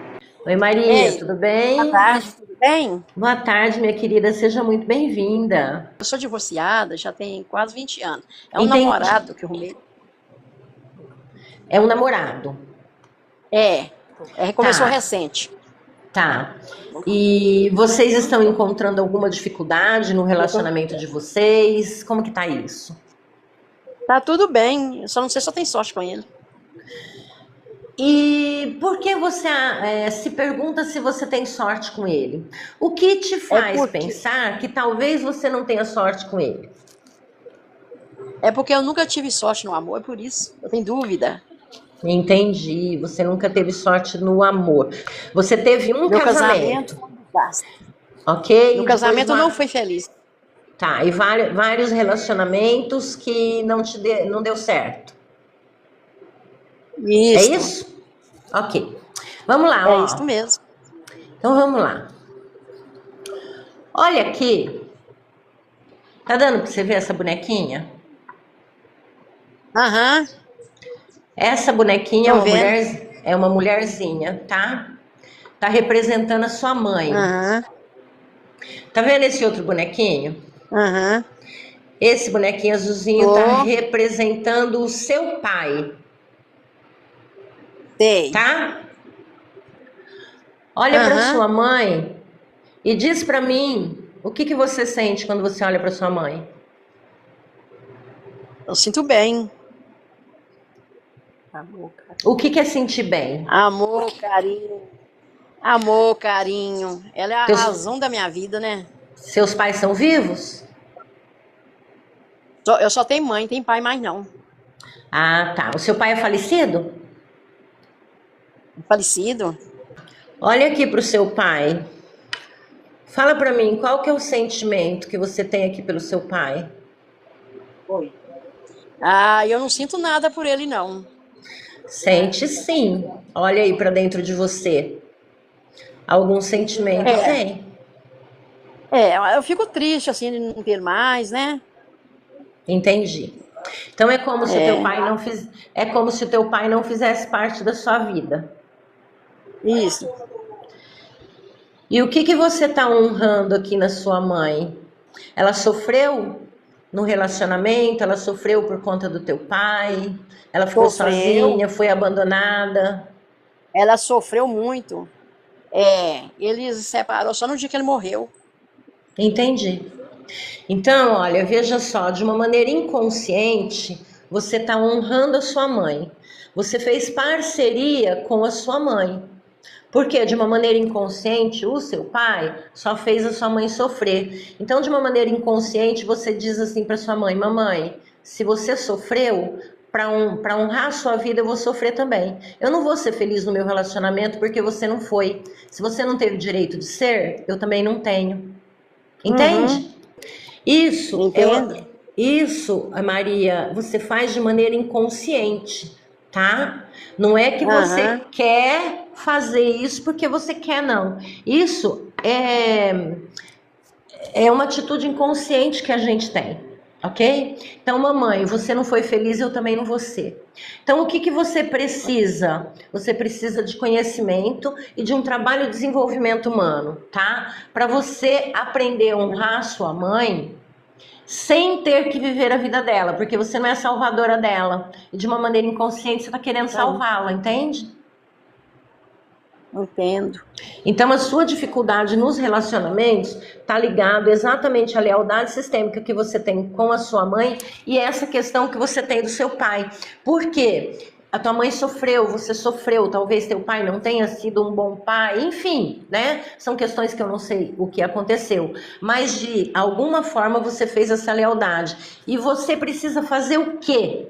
Speaker 1: Oi Maria,
Speaker 2: Ei,
Speaker 1: tudo bem?
Speaker 2: boa tarde, tudo bem?
Speaker 1: Boa tarde, minha querida, seja muito bem-vinda.
Speaker 2: Eu sou divorciada, já tem quase 20 anos. É um
Speaker 1: Entendi.
Speaker 2: namorado que eu arrumei.
Speaker 1: É um namorado.
Speaker 2: Começou
Speaker 1: Tá,
Speaker 2: recente.
Speaker 1: tá. E vocês estão encontrando alguma dificuldade no relacionamento de vocês? Como que tá isso?
Speaker 2: Tá tudo bem, eu só não sei se eu tenho sorte com ele.
Speaker 1: E por que você se pergunta se você tem sorte com ele? O que te
Speaker 2: É
Speaker 1: faz
Speaker 2: porque,
Speaker 1: pensar que talvez você não tenha sorte com ele?
Speaker 2: é porque eu nunca tive sorte no amor, é por isso. Eu tenho dúvida.
Speaker 1: Entendi, você nunca teve sorte no amor. Você teve um
Speaker 2: Meu casamento
Speaker 1: casamento,
Speaker 2: foi um desastre.
Speaker 1: ok?
Speaker 2: Meu
Speaker 1: E depois
Speaker 2: casamento não foi feliz.
Speaker 1: Tá, e vários relacionamentos que não deu certo. É
Speaker 2: Isso,
Speaker 1: isso? Ok. Vamos lá,
Speaker 2: é isso
Speaker 1: ó.
Speaker 2: mesmo.
Speaker 1: Então vamos lá. Olha aqui. Tá dando pra você ver essa bonequinha?
Speaker 2: Aham,
Speaker 1: Essa bonequinha
Speaker 2: tô vendo.
Speaker 1: é uma mulherzinha, tá? Tá representando a sua mãe.
Speaker 2: Aham,
Speaker 1: Tá vendo esse outro bonequinho?
Speaker 2: aham.
Speaker 1: Esse bonequinho azulzinho tá
Speaker 2: Tô,
Speaker 1: representando o seu pai,
Speaker 2: sei.
Speaker 1: tá? Olha pra
Speaker 2: Aham,
Speaker 1: sua mãe e diz pra mim o que você sente quando você olha pra sua mãe.
Speaker 2: eu sinto bem. Amor,
Speaker 1: O que é sentir bem?
Speaker 2: amor, carinho. Amor, carinho. Ela é a
Speaker 1: Teus,
Speaker 2: razão da minha vida, né?
Speaker 1: seus pais são vivos?
Speaker 2: Eu só tenho mãe, tem pai mais não.
Speaker 1: Ah, tá. O seu pai é falecido?
Speaker 2: Falecido?
Speaker 1: Olha aqui pro seu pai. Fala pra mim, qual que é o sentimento que você tem aqui pelo seu pai?
Speaker 2: Foi. Ah, eu não sinto nada por ele, não.
Speaker 1: Sente sim. Olha aí pra dentro de você. Algum sentimento
Speaker 2: É,
Speaker 1: tem.
Speaker 2: eu fico triste, assim, de não ter mais, né?
Speaker 1: Entendi. Então é como se o teu
Speaker 2: É,
Speaker 1: pai não é como se o teu pai não fizesse parte da sua vida.
Speaker 2: isso.
Speaker 1: E o que que você está honrando aqui na sua mãe? Ela sofreu no relacionamento, ela sofreu por conta do teu pai, ela ficou
Speaker 2: Sofreu,
Speaker 1: sozinha, foi abandonada.
Speaker 2: ela sofreu muito. Ele se separou só no dia que ele morreu.
Speaker 1: Entendi. Então, olha, veja só, de uma maneira inconsciente, você está honrando a sua mãe. Você fez parceria com a sua mãe. Porque de uma maneira inconsciente, o seu pai só fez a sua mãe sofrer. Então, de uma maneira inconsciente, você diz assim para sua mãe: mamãe, se você sofreu, para honrar a sua vida, eu vou sofrer também. Eu não vou ser feliz no meu relacionamento porque você não foi. Se você não teve o direito de ser, eu também não tenho.
Speaker 2: Uhum,
Speaker 1: Entende? Isso
Speaker 2: entendo.
Speaker 1: isso, Maria, você faz de maneira inconsciente, tá? Não é que você
Speaker 2: Aham,
Speaker 1: quer fazer isso porque você quer, não. Isso é uma atitude inconsciente que a gente tem, ok? Então, mamãe, você não foi feliz, eu também não vou ser. Então, o que que você precisa? Você precisa de conhecimento e de um trabalho de desenvolvimento humano, tá? Para você aprender a honrar a sua mãe sem ter que viver a vida dela, porque você não é salvadora dela. E de uma maneira inconsciente você está querendo
Speaker 2: aham,
Speaker 1: salvá-la, entende?
Speaker 2: entendo.
Speaker 1: Então a sua dificuldade nos relacionamentos está ligado exatamente à lealdade sistêmica que você tem com a sua mãe e essa questão que você tem do seu pai. Por quê? A tua mãe sofreu, você sofreu, talvez teu pai não tenha sido um bom pai, enfim, né? São questões que eu não sei o que aconteceu, mas de alguma forma você fez essa lealdade. E você precisa fazer o quê?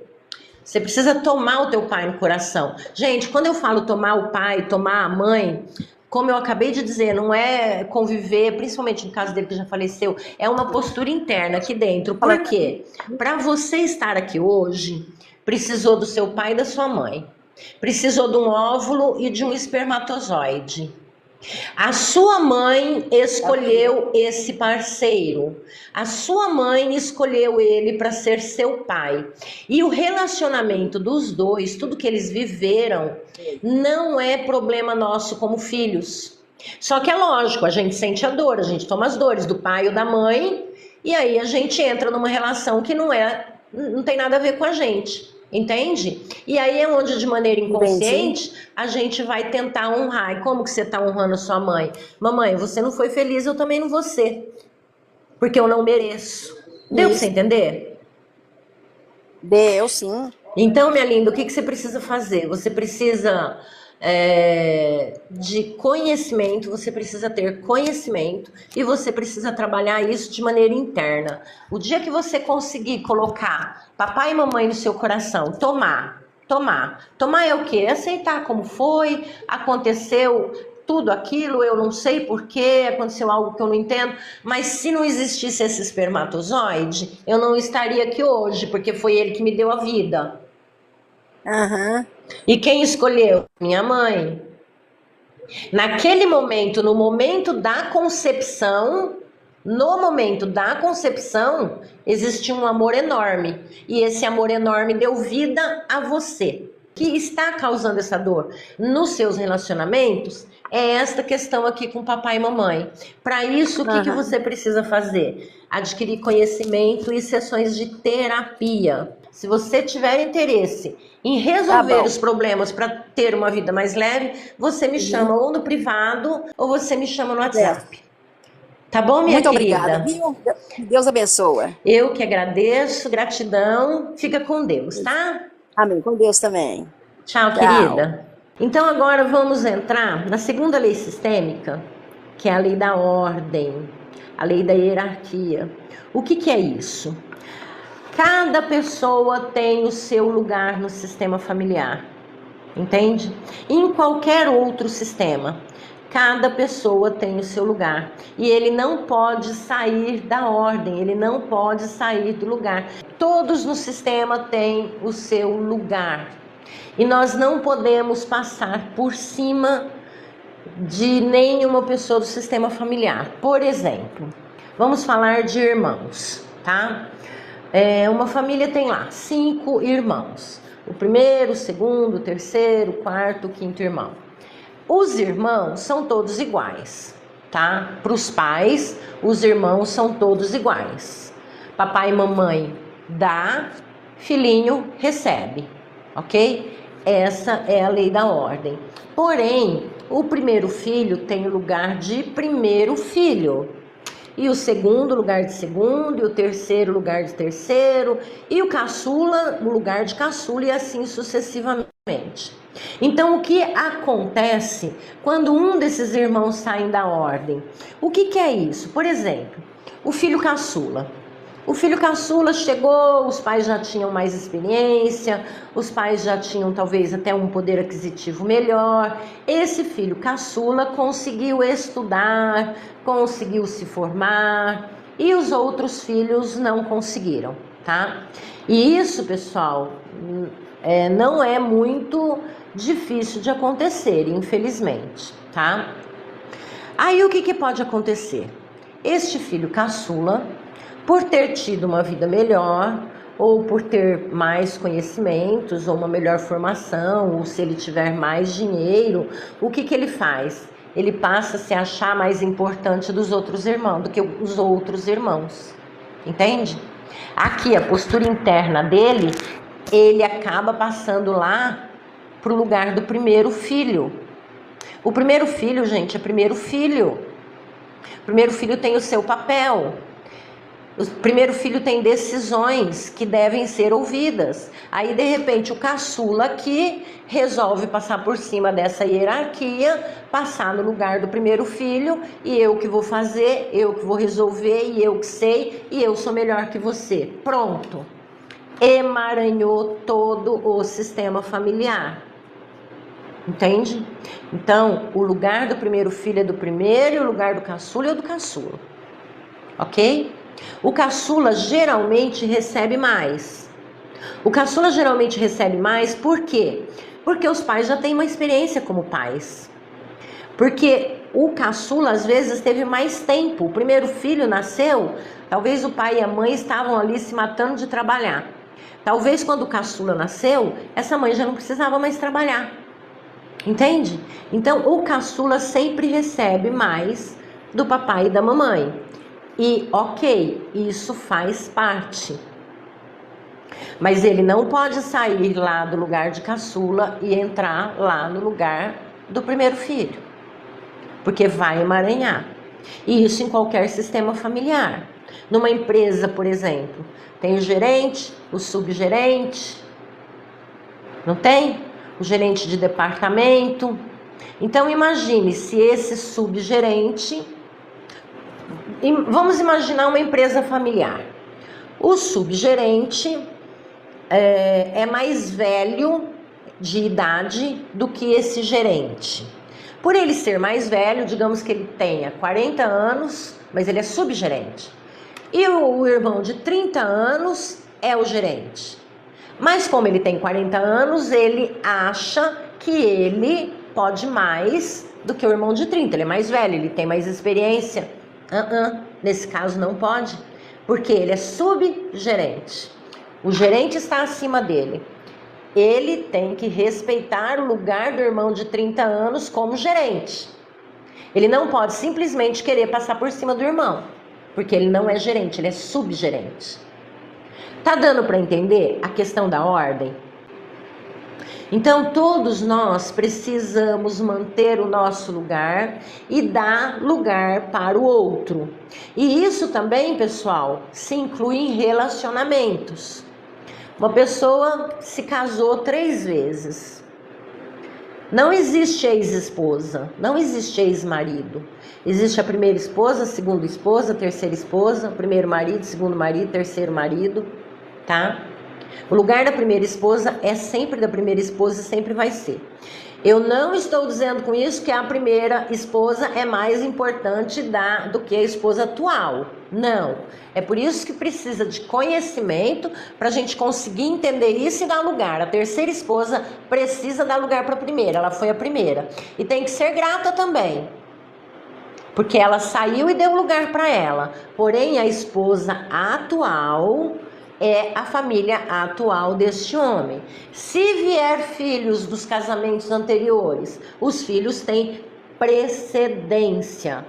Speaker 1: Você precisa tomar o teu pai no coração. Gente, quando eu falo tomar o pai, tomar a mãe, como eu acabei de dizer, não é conviver, principalmente no caso dele que já faleceu, é uma postura interna aqui dentro. Por quê? Para você estar aqui hoje, precisou do seu pai e da sua mãe. Precisou de um óvulo e de um espermatozoide. A sua mãe escolheu esse parceiro. A sua mãe escolheu ele para ser seu pai. E o relacionamento dos dois, tudo que eles viveram, não é problema nosso como filhos. Só que é lógico, a gente sente a dor, a gente toma as dores do pai ou da mãe, e aí a gente entra numa relação que não tem nada a ver com a gente. Entende? E aí é onde, de maneira
Speaker 2: Entendi.
Speaker 1: inconsciente, a gente vai tentar honrar. E como que você está honrando a sua mãe? Mamãe, você não foi feliz, eu também não vou ser. Porque eu não mereço. Deu para você
Speaker 2: Isso.
Speaker 1: entender?
Speaker 2: Deu, sim.
Speaker 1: Então, minha linda, o que que você precisa fazer? Você precisa de conhecimento, você precisa ter conhecimento e você precisa trabalhar isso de maneira interna. O dia que você conseguir colocar papai e mamãe no seu coração, tomar. Tomar é o quê? Aceitar como foi, aconteceu tudo aquilo, eu não sei porquê, aconteceu algo que eu não entendo, mas se não existisse esse espermatozoide, eu não estaria aqui hoje, porque foi ele que me deu a vida.
Speaker 2: Aham.
Speaker 1: E quem escolheu? Minha mãe. Naquele momento, no momento da concepção, existia um amor enorme. E esse amor enorme deu vida a você. O que está causando essa dor nos seus relacionamentos é esta questão aqui com papai e mamãe. Para isso, o que
Speaker 2: Aham.
Speaker 1: você precisa fazer? Adquirir conhecimento e sessões de terapia. Se você tiver interesse em
Speaker 2: Tá
Speaker 1: resolver
Speaker 2: bom.
Speaker 1: os problemas para ter uma vida mais leve, você me chama
Speaker 2: Uhum.
Speaker 1: ou no privado ou você me chama no
Speaker 2: Certo.
Speaker 1: WhatsApp. Tá bom, minha
Speaker 2: Muito obrigada,
Speaker 1: querida?
Speaker 2: viu? Que Deus abençoa.
Speaker 1: Eu que agradeço, gratidão. Fica com Deus, tá?
Speaker 2: Amém. Com Deus também.
Speaker 1: Tchau,
Speaker 2: Tchau.
Speaker 1: querida. Então agora vamos entrar na segunda lei sistêmica, que é a lei da ordem, a lei da hierarquia. O que que é isso? Cada pessoa tem o seu lugar no sistema familiar, entende? Em qualquer outro sistema, cada pessoa tem o seu lugar e ele não pode sair da ordem, ele não pode sair do lugar. Todos no sistema têm o seu lugar e nós não podemos passar por cima de nenhuma pessoa do sistema familiar. Por exemplo, vamos falar de irmãos, tá? Uma família tem lá 5 irmãos. O primeiro, o segundo, o terceiro, o quarto, o quinto irmão. Os irmãos são todos iguais, tá? Para os pais, os irmãos são todos iguais. Papai e mamãe dá, filhinho recebe, ok? Essa é a lei da ordem. Porém, o primeiro filho tem o lugar de primeiro filho, e o segundo lugar de segundo, e o terceiro lugar de terceiro, e o caçula o lugar de caçula, e assim sucessivamente. Então, o que acontece quando um desses irmãos sai da ordem? O que é isso? Por exemplo, o filho caçula. O filho caçula chegou, os pais já tinham mais experiência, os pais já tinham talvez até um poder aquisitivo melhor. Esse filho caçula conseguiu estudar, conseguiu se formar, e os outros filhos não conseguiram, tá? E isso, pessoal, não é muito difícil de acontecer, infelizmente, tá? Aí o que pode acontecer? Este filho caçula, por ter tido uma vida melhor, ou por ter mais conhecimentos, ou uma melhor formação, ou se ele tiver mais dinheiro, o que ele faz? Ele passa a se achar mais importante dos outros irmãos, do que os outros irmãos, entende? Aqui, a postura interna dele, ele acaba passando lá para o lugar do primeiro filho. O primeiro filho, gente, é primeiro filho. O primeiro filho tem o seu papel. O primeiro filho tem decisões que devem ser ouvidas. Aí, de repente, o caçula aqui resolve passar por cima dessa hierarquia, passar no lugar do primeiro filho, e eu que vou fazer, eu que vou resolver, e eu que sei, e eu sou melhor que você. Pronto. Emaranhou todo o sistema familiar. Entende? Então, o lugar do primeiro filho é do primeiro, e o lugar do caçula é do caçula. Ok? O caçula geralmente recebe mais. O caçula geralmente recebe mais por quê? Porque os pais já têm uma experiência como pais. Porque o caçula às vezes teve mais tempo. O primeiro filho nasceu, talvez o pai e a mãe estavam ali se matando de trabalhar. Talvez quando o caçula nasceu, essa mãe já não precisava mais trabalhar. Entende? Então o caçula sempre recebe mais do papai e da mamãe. E ok, isso faz parte. Mas ele não pode sair lá do lugar de caçula e entrar lá no lugar do primeiro filho, porque vai emaranhar. E isso em qualquer sistema familiar. Numa empresa, por exemplo, tem o gerente, o subgerente, não tem? O gerente de departamento. Então imagine se esse subgerente... Vamos imaginar uma empresa familiar. O subgerente é mais velho de idade do que esse gerente. Por ele ser mais velho, digamos que ele tenha 40 anos, mas ele é subgerente. E o irmão de 30 anos é o gerente. Mas como ele tem 40 anos, ele acha que ele pode mais do que o irmão de 30. Ele é mais velho, ele tem mais experiência. Nesse caso não pode, porque ele é subgerente. O gerente está acima dele. Ele tem que respeitar o lugar do irmão de 30 anos como gerente. Ele não pode simplesmente querer passar por cima do irmão, porque ele não é gerente, ele é subgerente. Tá dando para entender a questão da ordem? Então, todos nós precisamos manter o nosso lugar e dar lugar para o outro. E isso também, pessoal, se inclui em relacionamentos. Uma pessoa se casou 3 vezes. Não existe ex-esposa, não existe ex-marido. Existe a primeira esposa, a segunda esposa, a terceira esposa, o primeiro marido, segundo marido, terceiro marido, tá? O lugar da primeira esposa é sempre da primeira esposa e sempre vai ser. Eu não estou dizendo com isso que a primeira esposa é mais importante do que a esposa atual. Não. É por isso que precisa de conhecimento para a gente conseguir entender isso e dar lugar. A terceira esposa precisa dar lugar para a primeira. Ela foi a primeira. E tem que ser grata também, porque ela saiu e deu lugar para ela. Porém, a esposa atual... é a família atual deste homem. Se vier filhos dos casamentos anteriores, os filhos têm precedência.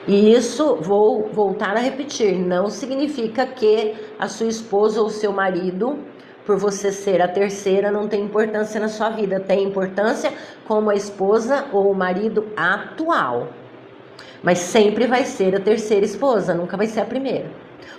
Speaker 1: E isso, vou voltar a repetir, não significa que a sua esposa ou seu marido, por você ser a terceira, não tem importância na sua vida. Tem importância como a esposa ou o marido atual. Mas sempre vai ser a terceira esposa, nunca vai ser a primeira.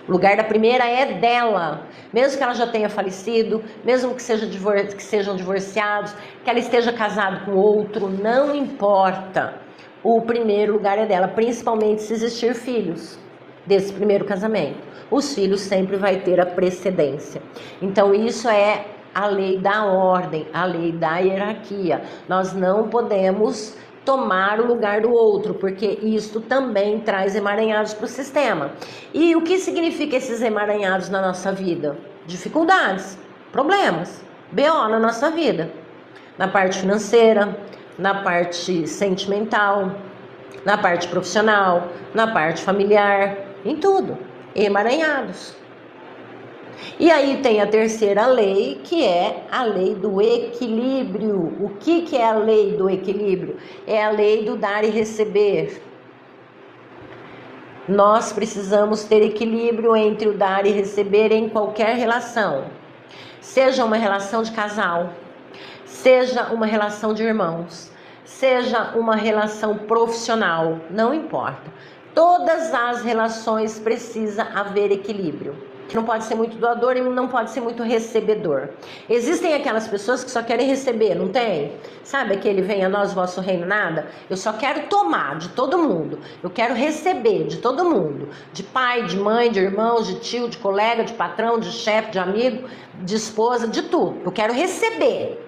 Speaker 1: O lugar da primeira é dela. Mesmo que ela já tenha falecido, mesmo que sejam divorciados, que ela esteja casada com outro, não importa. O primeiro lugar é dela, principalmente se existir filhos desse primeiro casamento. Os filhos sempre vai ter a precedência. Então isso é a lei da ordem, a lei da hierarquia. Nós não podemos tomar o lugar do outro, porque isto também traz emaranhados para o sistema. E o que significa esses emaranhados na nossa vida? Dificuldades, problemas, BO na nossa vida. Na parte financeira, na parte sentimental, na parte profissional, na parte familiar, em tudo. Emaranhados. E aí tem a terceira lei, que é a lei do equilíbrio. O que é a lei do equilíbrio? É a lei do dar e receber. Nós precisamos ter equilíbrio entre o dar e receber em qualquer relação. Seja uma relação de casal, seja uma relação de irmãos, seja uma relação profissional, não importa. Todas as relações precisam haver equilíbrio. Não pode ser muito doador e não pode ser muito recebedor. Existem aquelas pessoas que só querem receber, não tem? Sabe aquele venha a nós vosso reino nada? Eu só quero tomar de todo mundo. Eu quero receber de todo mundo. De pai, de mãe, de irmãos, de tio, de colega, de patrão, de chefe, de amigo, de esposa, de tudo. Eu quero receber.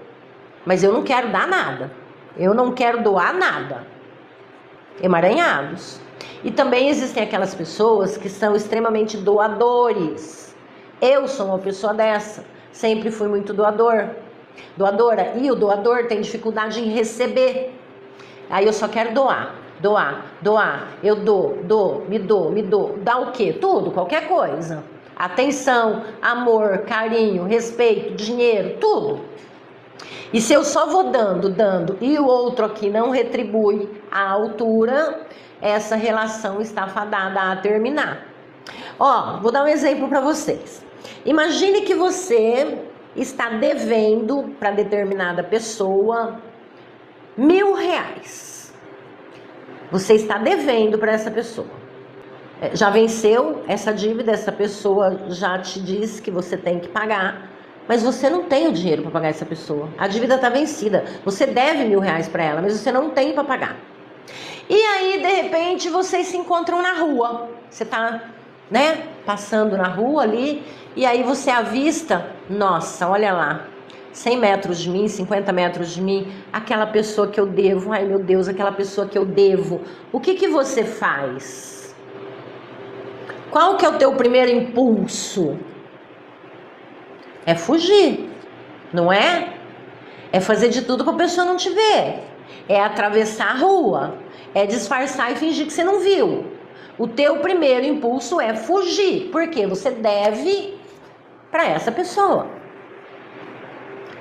Speaker 1: Mas eu não quero dar nada. Eu não quero doar nada. Emaranhados. E também existem aquelas pessoas que são extremamente doadores. Eu sou uma pessoa dessa. Sempre fui muito doadora. E o doador tem dificuldade em receber. Aí eu só quero doar. Eu dou, me dou. Dá o quê? Tudo, qualquer coisa. Atenção, amor, carinho, respeito, dinheiro, tudo. E se eu só vou dando, e o outro aqui não retribui à altura, essa relação está fadada a terminar. Vou dar um exemplo para vocês. Imagine que você está devendo para determinada pessoa R$1.000. Você está devendo para essa pessoa. Já venceu essa dívida, essa pessoa já te disse que você tem que pagar, mas você não tem o dinheiro para pagar essa pessoa. A dívida está vencida. Você deve R$1.000 para ela, mas você não tem para pagar. E aí, de repente, vocês se encontram na rua. Você está, passando na rua ali, e aí você avista, nossa, olha lá, 100 metros de mim, 50 metros de mim, aquela pessoa que eu devo, ai meu Deus, aquela pessoa que eu devo. O que você faz? Qual que é o teu primeiro impulso? É fugir, não é? É fazer de tudo para a pessoa não te ver. É atravessar a rua. É disfarçar e fingir que você não viu. O teu primeiro impulso é fugir, porque você deve para essa pessoa.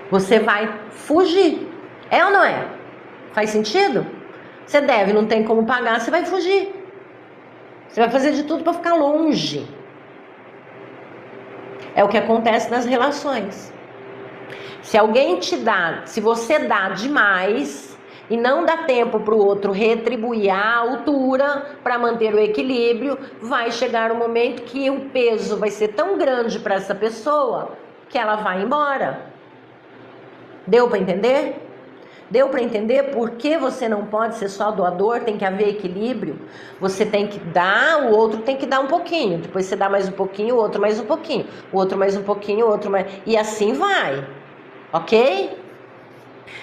Speaker 1: Você vai fugir. É ou não é? Faz sentido? Você deve, não tem como pagar, você vai fugir. Você vai fazer de tudo para ficar longe. É o que acontece nas relações. Se alguém te dá, se você dá demais e não dá tempo para o outro retribuir a altura para manter o equilíbrio, vai chegar um momento que o peso vai ser tão grande para essa pessoa que ela vai embora. Deu para entender? Deu para entender por que você não pode ser só doador? Tem que haver equilíbrio. Você tem que dar, o outro tem que dar um pouquinho. Depois você dá mais um pouquinho, o outro mais um pouquinho. O outro mais um pouquinho, o outro mais... E assim vai. Ok?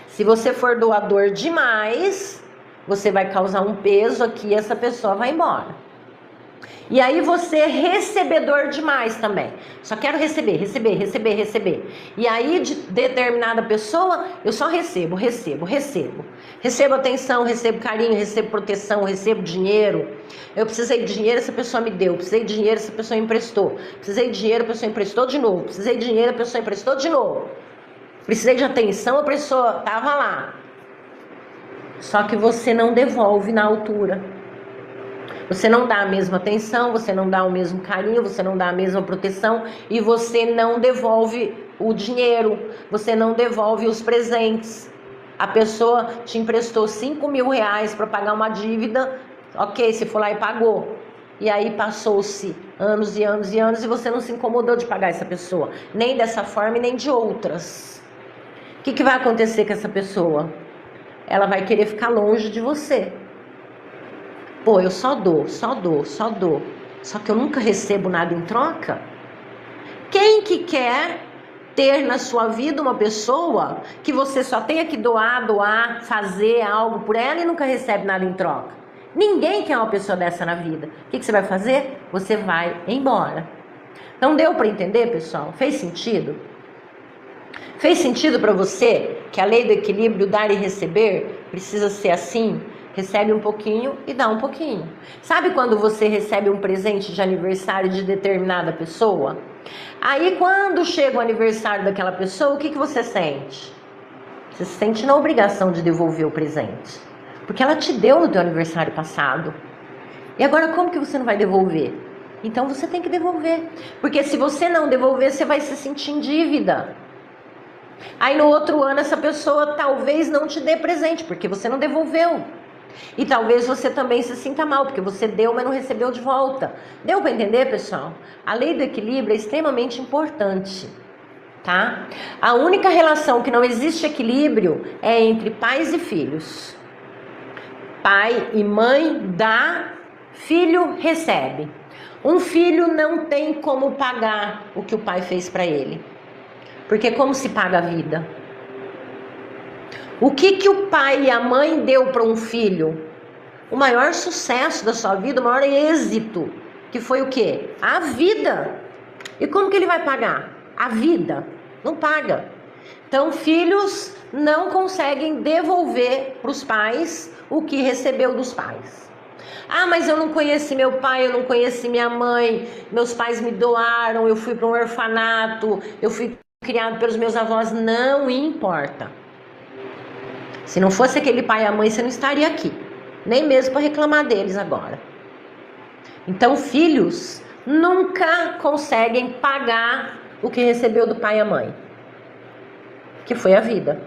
Speaker 1: Se você for doador demais, você vai causar um peso aqui e essa pessoa vai embora. E aí você é recebedor demais também. Só quero receber, receber, receber, receber. E aí de determinada pessoa, eu só recebo, recebo, recebo. Recebo atenção, recebo carinho, recebo proteção, recebo dinheiro. Eu precisei de dinheiro, essa pessoa me deu. Precisei de dinheiro, essa pessoa emprestou. Precisei de dinheiro, a pessoa emprestou de novo. Precisei de dinheiro, a pessoa emprestou de novo. Precisei de atenção, a pessoa estava lá. Só que você não devolve na altura. Você não dá a mesma atenção, você não dá o mesmo carinho, você não dá a mesma proteção e você não devolve o dinheiro, você não devolve os presentes. A pessoa te emprestou 5 mil reais para pagar uma dívida, ok, você foi lá e pagou. E aí passou-se anos e anos e anos e você não se incomodou de pagar essa pessoa, nem dessa forma e nem de outras. O que vai acontecer com essa pessoa? Ela vai querer ficar longe de você. Pô, eu só dou, só dou, só dou. Só que eu nunca recebo nada em troca. Quem que quer ter na sua vida uma pessoa que você só tenha que doar, fazer algo por ela e nunca recebe nada em troca? Ninguém quer uma pessoa dessa na vida. O que você vai fazer? Você vai embora. Então deu para entender, pessoal? Fez sentido? Fez sentido para você que a lei do equilíbrio, dar e receber, precisa ser assim? Recebe um pouquinho e dá um pouquinho. Sabe quando você recebe um presente de aniversário de determinada pessoa? Aí quando chega o aniversário daquela pessoa, o que você sente? Você se sente na obrigação de devolver o presente. Porque ela te deu no teu aniversário passado. E agora como que você não vai devolver? Então você tem que devolver. Porque se você não devolver, você vai se sentir em dívida. Aí no outro ano essa pessoa talvez não te dê presente, porque você não devolveu. E talvez você também se sinta mal, porque você deu, mas não recebeu de volta. Deu para entender, pessoal? A lei do equilíbrio é extremamente importante, tá? A única relação que não existe equilíbrio é entre pais e filhos. Pai e mãe dá, filho recebe. Um filho não tem como pagar o que o pai fez para ele. Porque como se paga a vida? O que o pai e a mãe deu para um filho? O maior sucesso da sua vida, o maior êxito, que foi o quê? A vida. E como que ele vai pagar? A vida. Não paga. Então, filhos não conseguem devolver para os pais o que recebeu dos pais. Ah, mas eu não conheci meu pai, eu não conheci minha mãe, meus pais me doaram, eu fui para um orfanato, eu fui criado pelos meus avós. Não importa. Se não fosse aquele pai e a mãe, você não estaria aqui. Nem mesmo para reclamar deles agora. Então, filhos nunca conseguem pagar o que recebeu do pai e a mãe. Que foi a vida.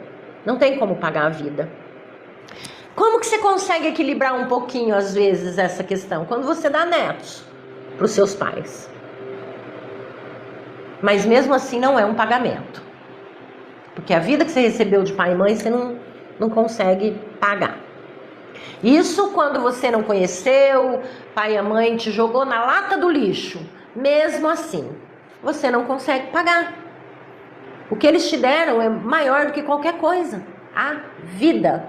Speaker 1: Não tem como pagar a vida. Como que você consegue equilibrar um pouquinho, às vezes, essa questão? Quando você dá netos para os seus pais. Mas mesmo assim não é um pagamento. Porque a vida que você recebeu de pai e mãe, você não consegue pagar. Isso quando você não conheceu, pai e a mãe te jogou na lata do lixo. Mesmo assim, você não consegue pagar. O que eles te deram é maior do que qualquer coisa. A vida.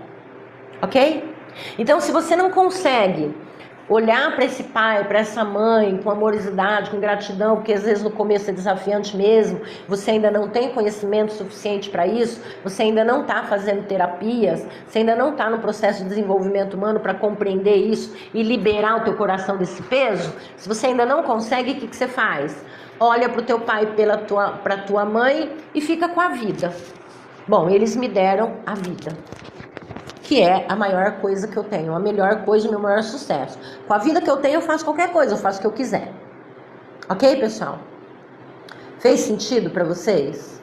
Speaker 1: Ok? Então, se você não consegue olhar para esse pai, para essa mãe, com amorosidade, com gratidão, porque às vezes no começo é desafiante mesmo, você ainda não tem conhecimento suficiente para isso, você ainda não está fazendo terapias, você ainda não está no processo de desenvolvimento humano para compreender isso e liberar o teu coração desse peso. Se você ainda não consegue, o que você faz? Olha para o teu pai, para a tua mãe e fica com a vida. Bom, eles me deram a vida, que é a maior coisa que eu tenho, a melhor coisa, o meu maior sucesso. Com a vida que eu tenho, eu faço qualquer coisa, eu faço o que eu quiser. Ok, pessoal? Fez sentido para vocês?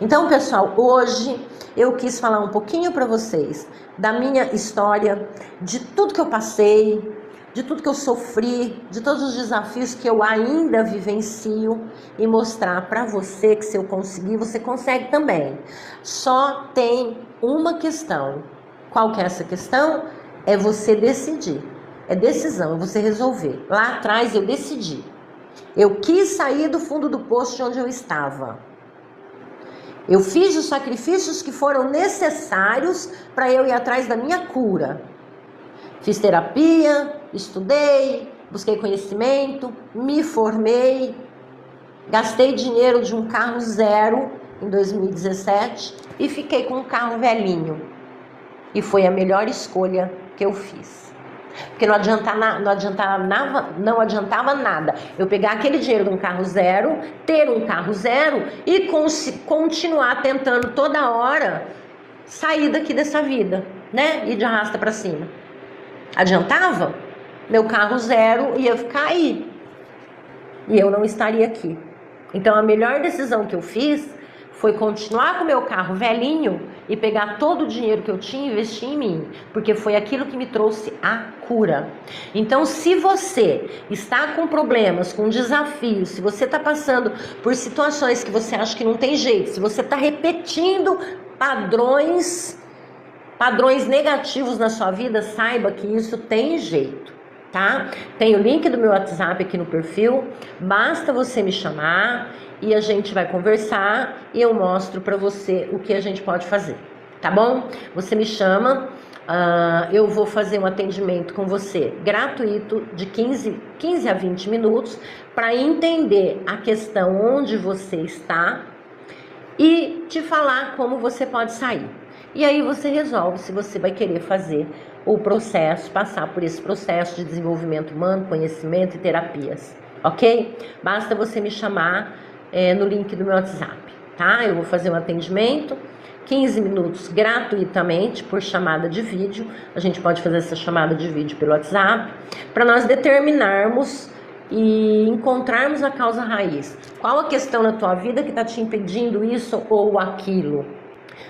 Speaker 1: Então, pessoal, hoje eu quis falar um pouquinho para vocês da minha história, de tudo que eu passei, de tudo que eu sofri, de todos os desafios que eu ainda vivencio e mostrar para você que se eu conseguir, você consegue também. Só tem uma questão. Qual que é essa questão? É você decidir. É decisão, é você resolver. Lá atrás eu decidi. Eu quis sair do fundo do poço de onde eu estava. Eu fiz os sacrifícios que foram necessários para eu ir atrás da minha cura. Fiz terapia, estudei, busquei conhecimento, me formei, gastei dinheiro de um carro zero em 2017 e fiquei com um carro velhinho. E foi a melhor escolha que eu fiz. Porque não adiantava nada eu pegar aquele dinheiro de um carro zero, ter um carro zero e continuar tentando toda hora sair daqui dessa vida, né? Ir de arrasta pra cima. Adiantava? Meu carro zero ia ficar aí e eu não estaria aqui. Então a melhor decisão que eu fiz foi continuar com o meu carro velhinho e pegar todo o dinheiro que eu tinha e investir em mim, porque foi aquilo que me trouxe a cura. Então, se você está com problemas, com desafios, se você está passando por situações que você acha que não tem jeito, se você está repetindo padrões negativos na sua vida, saiba que isso tem jeito, tá? Tem o link do meu WhatsApp aqui no perfil, basta você me chamar e a gente vai conversar e eu mostro pra você o que a gente pode fazer, tá bom? Você me chama, eu vou fazer um atendimento com você gratuito de 15 a 20 minutos para entender a questão onde você está e te falar como você pode sair. E aí você resolve se você vai querer fazer o processo, passar por esse processo de desenvolvimento humano, conhecimento e terapias, ok? Basta você me chamar no link do meu WhatsApp, tá? Eu vou fazer um atendimento, 15 minutos gratuitamente por chamada de vídeo. A gente pode fazer essa chamada de vídeo pelo WhatsApp para nós determinarmos e encontrarmos a causa raiz. Qual a questão na tua vida que está te impedindo isso ou aquilo?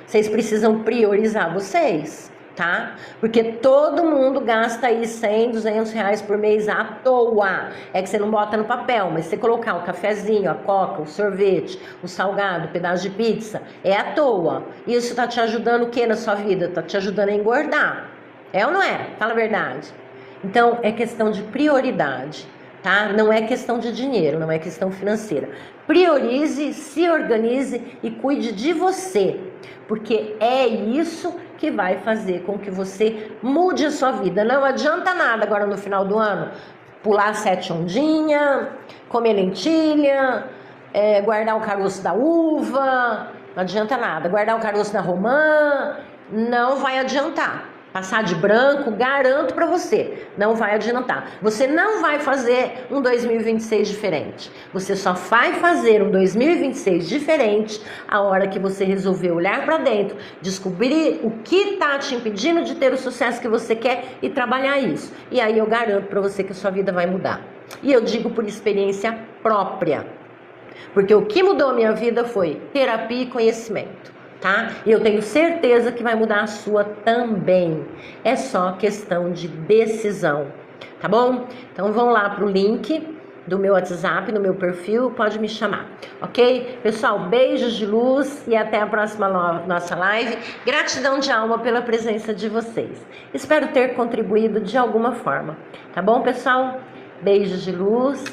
Speaker 1: Vocês precisam priorizar vocês, tá? Porque todo mundo gasta aí 100, 200 reais por mês à toa. É que você não bota no papel, mas você colocar o cafezinho, a coca, o sorvete, o salgado, o pedaço de pizza, é à toa. Isso tá te ajudando o que na sua vida? Tá te ajudando a engordar. É ou não é? Fala a verdade. Então, é questão de prioridade, tá? Não é questão de dinheiro, não é questão financeira. Priorize, se organize e cuide de você, porque é isso que vai fazer com que você mude a sua vida. Não adianta nada agora no final do ano pular 7 ondinhas, comer lentilha, guardar o caroço da uva, não adianta nada. Guardar o caroço da romã, não vai adiantar. Passar de branco, garanto pra você, não vai adiantar. Você não vai fazer um 2026 diferente. Você só vai fazer um 2026 diferente a hora que você resolver olhar pra dentro, descobrir o que tá te impedindo de ter o sucesso que você quer e trabalhar isso. E aí eu garanto pra você que a sua vida vai mudar. E eu digo por experiência própria. Porque o que mudou a minha vida foi terapia e conhecimento. Tá? E eu tenho certeza que vai mudar a sua também. É só questão de decisão, tá bom? Então vão lá pro link do meu WhatsApp, no meu perfil, pode me chamar, ok? Pessoal, beijos de luz e até a próxima nossa live. Gratidão de alma pela presença de vocês. Espero ter contribuído de alguma forma, tá bom, pessoal? Beijos de luz.